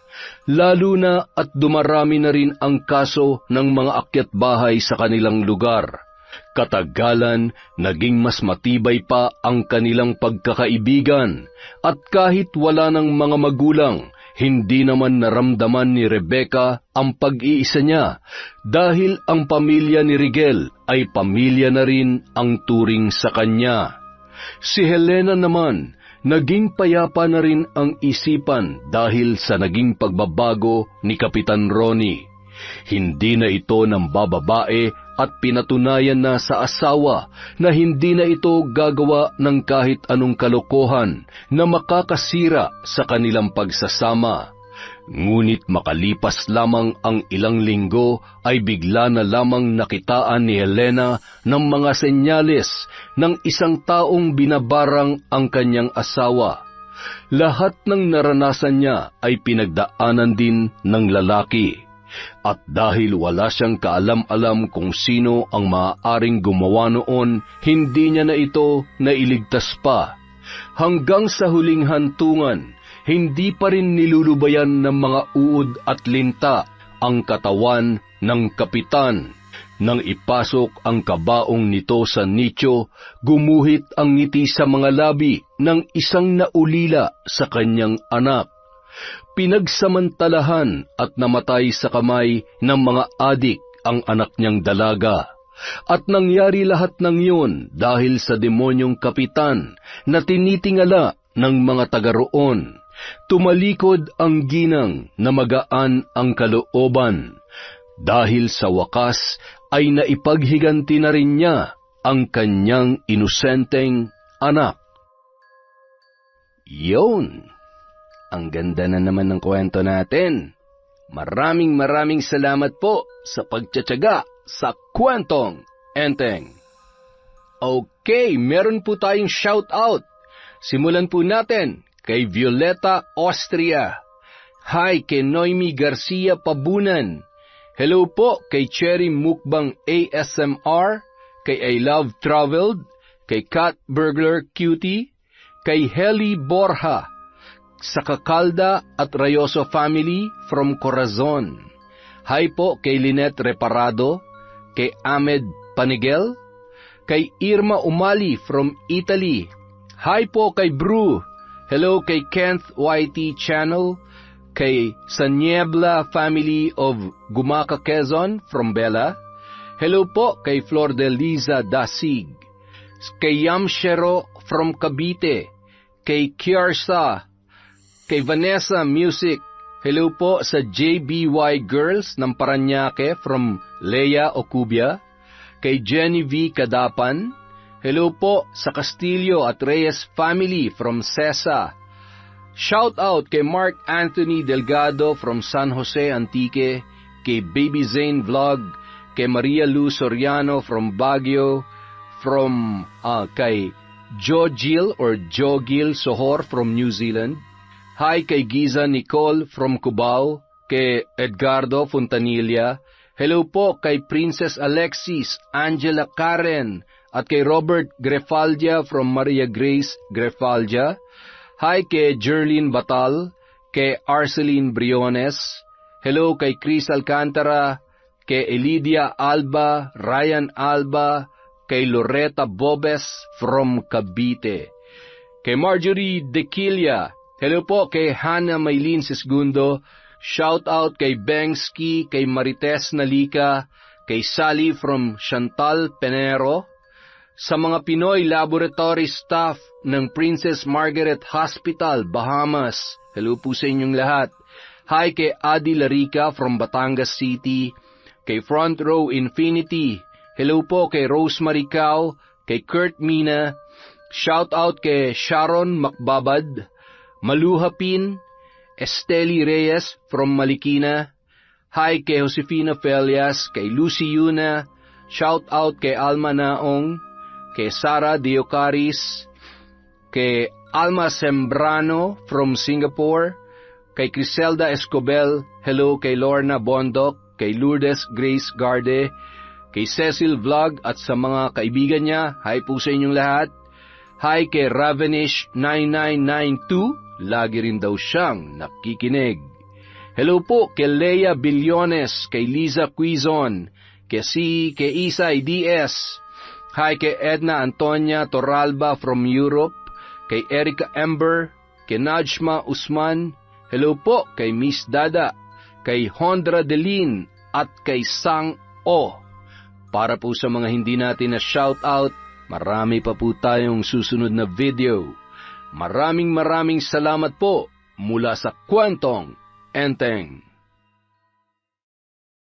lalo na at dumarami na rin ang kaso ng mga akyat bahay sa kanilang lugar. Katagalan, naging mas matibay pa ang kanilang pagkakaibigan at kahit wala ng mga magulang, hindi naman naramdaman ni Rebecca ang pag-iisa niya dahil ang pamilya ni Rigel ay pamilya na rin ang turing sa kanya. Si Helena naman, naging payapa na rin ang isipan dahil sa naging pagbabago ni Kapitan Ronnie. Hindi na ito ng bababae at pinatunayan na sa asawa na hindi na ito gagawa ng kahit anong kalokohan na makakasira sa kanilang pagsasama. Ngunit makalipas lamang ang ilang linggo ay bigla na lamang nakitaan ni Helena ng mga senyales ng isang taong binabarang ang kanyang asawa. Lahat ng naranasan niya ay pinagdaanan din ng lalaki. At dahil wala siyang kaalam-alam kung sino ang maaaring gumawa noon, hindi niya na ito nailigtas pa. Hanggang sa huling hantungan, hindi pa rin nilulubayan ng mga uod at linta ang katawan ng kapitan. Nang ipasok ang kabaong nito sa nicho, gumuhit ang ngiti sa mga labi ng isang naulila sa kanyang anak. Pinagsamantalahan at namatay sa kamay ng mga adik ang anak niyang dalaga. At nangyari lahat ng yun dahil sa demonyong kapitan na tinitingala ng mga taga roon. Tumalikod ang ginang na magaan ang kalooban. Dahil sa wakas ay naipaghiganti na rin niya ang kanyang inosenteng anak. Yun! Ang ganda na naman ng kwento natin. Maraming salamat po sa pagtsatsaga sa kwentong Enteng. Okay, meron po tayong shout-out. Simulan po natin kay Violeta Austria. Hi kay Noemi Garcia Pabunan. Hello po kay Cherry Mukbang ASMR, kay I Love Traveled, kay Cat Burglar Cutie, kay Heli Borja, sa Kakalda at Rayoso family from Corazon. Hi po kay Lynette Reparado, kay Ahmed Panigel, kay Irma Umali from Italy. Hi po kay Bru. Hello kay Kenneth YT Channel, kay Saniebla family of Gumaca, Quezon from Bella. Hello po kay Flor de Liza Dasig, kay Yamshero from Cavite, kay Kiarsa, kay Vanessa Music. Hello po sa JBY Girls ng Paranaque from Leia Ocubia. Kay Jenny V. Kadapan. Hello po sa Castillo at Reyes family from Cesa. Shout out kay Mark Anthony Delgado from San Jose Antique. Kay Baby Zane Vlog. Kay Maria Lu Soriano from Baguio. Kay Jo Gil or Jo Gil Sohor from New Zealand. Hi kay Giza Nicole from Cubao, kay Edgardo Fontanilla. Hello po kay Princess Alexis, Angela Karen, at kay Robert Grefaldia from Maria Grace Grefaldia. Hi kay Jerlyn Batal, kay Arceline Briones. Hello kay Chris Alcantara, kay Elidia Alba, Ryan Alba, kay Loretta Bobes from Cavite. Kay Marjorie Dequilia. Hello po kay Hannah Maylin Sisgundo. Shout out kay Bengski, kay Marites Nalika, kay Sally from Chantal Penero. Sa mga Pinoy laboratory staff ng Princess Margaret Hospital, Bahamas. Hello po sa inyong lahat. Hi kay Adi Larica from Batangas City, kay Front Row Infinity. Hello po kay Rosemary Cao, kay Kurt Mina. Shout out kay Sharon Macbabad, Maluha Pin, Esteli Reyes from Marikina. Hi kay Josefina Felias, kay Lucy Yuna. Shout out kay Alma Naong, kay Sara Diocaris, kay Alma Sembrano from Singapore, kay Criselda Escobel. Hello kay Lorna Bondok, kay Lourdes Grace Garde, kay Cecil Vlog at sa mga kaibigan niya. Hi po sa inyong lahat. Hi kay Ravenish 9992, lagi rin daw siyang nakikinig. Hello po kay Lea Billones, kay Liza Quizon, kay Isay DS. Hi kay Edna Antonia Torralba from Europe, kay Erica Ember, kay Najma Usman. Hello po kay Miss Dada, kay Hondra Delin at kay Sang O. Para po sa mga hindi natin na shoutout, marami pa po tayong susunod na video. Maraming salamat po mula sa Kwentong Enteng.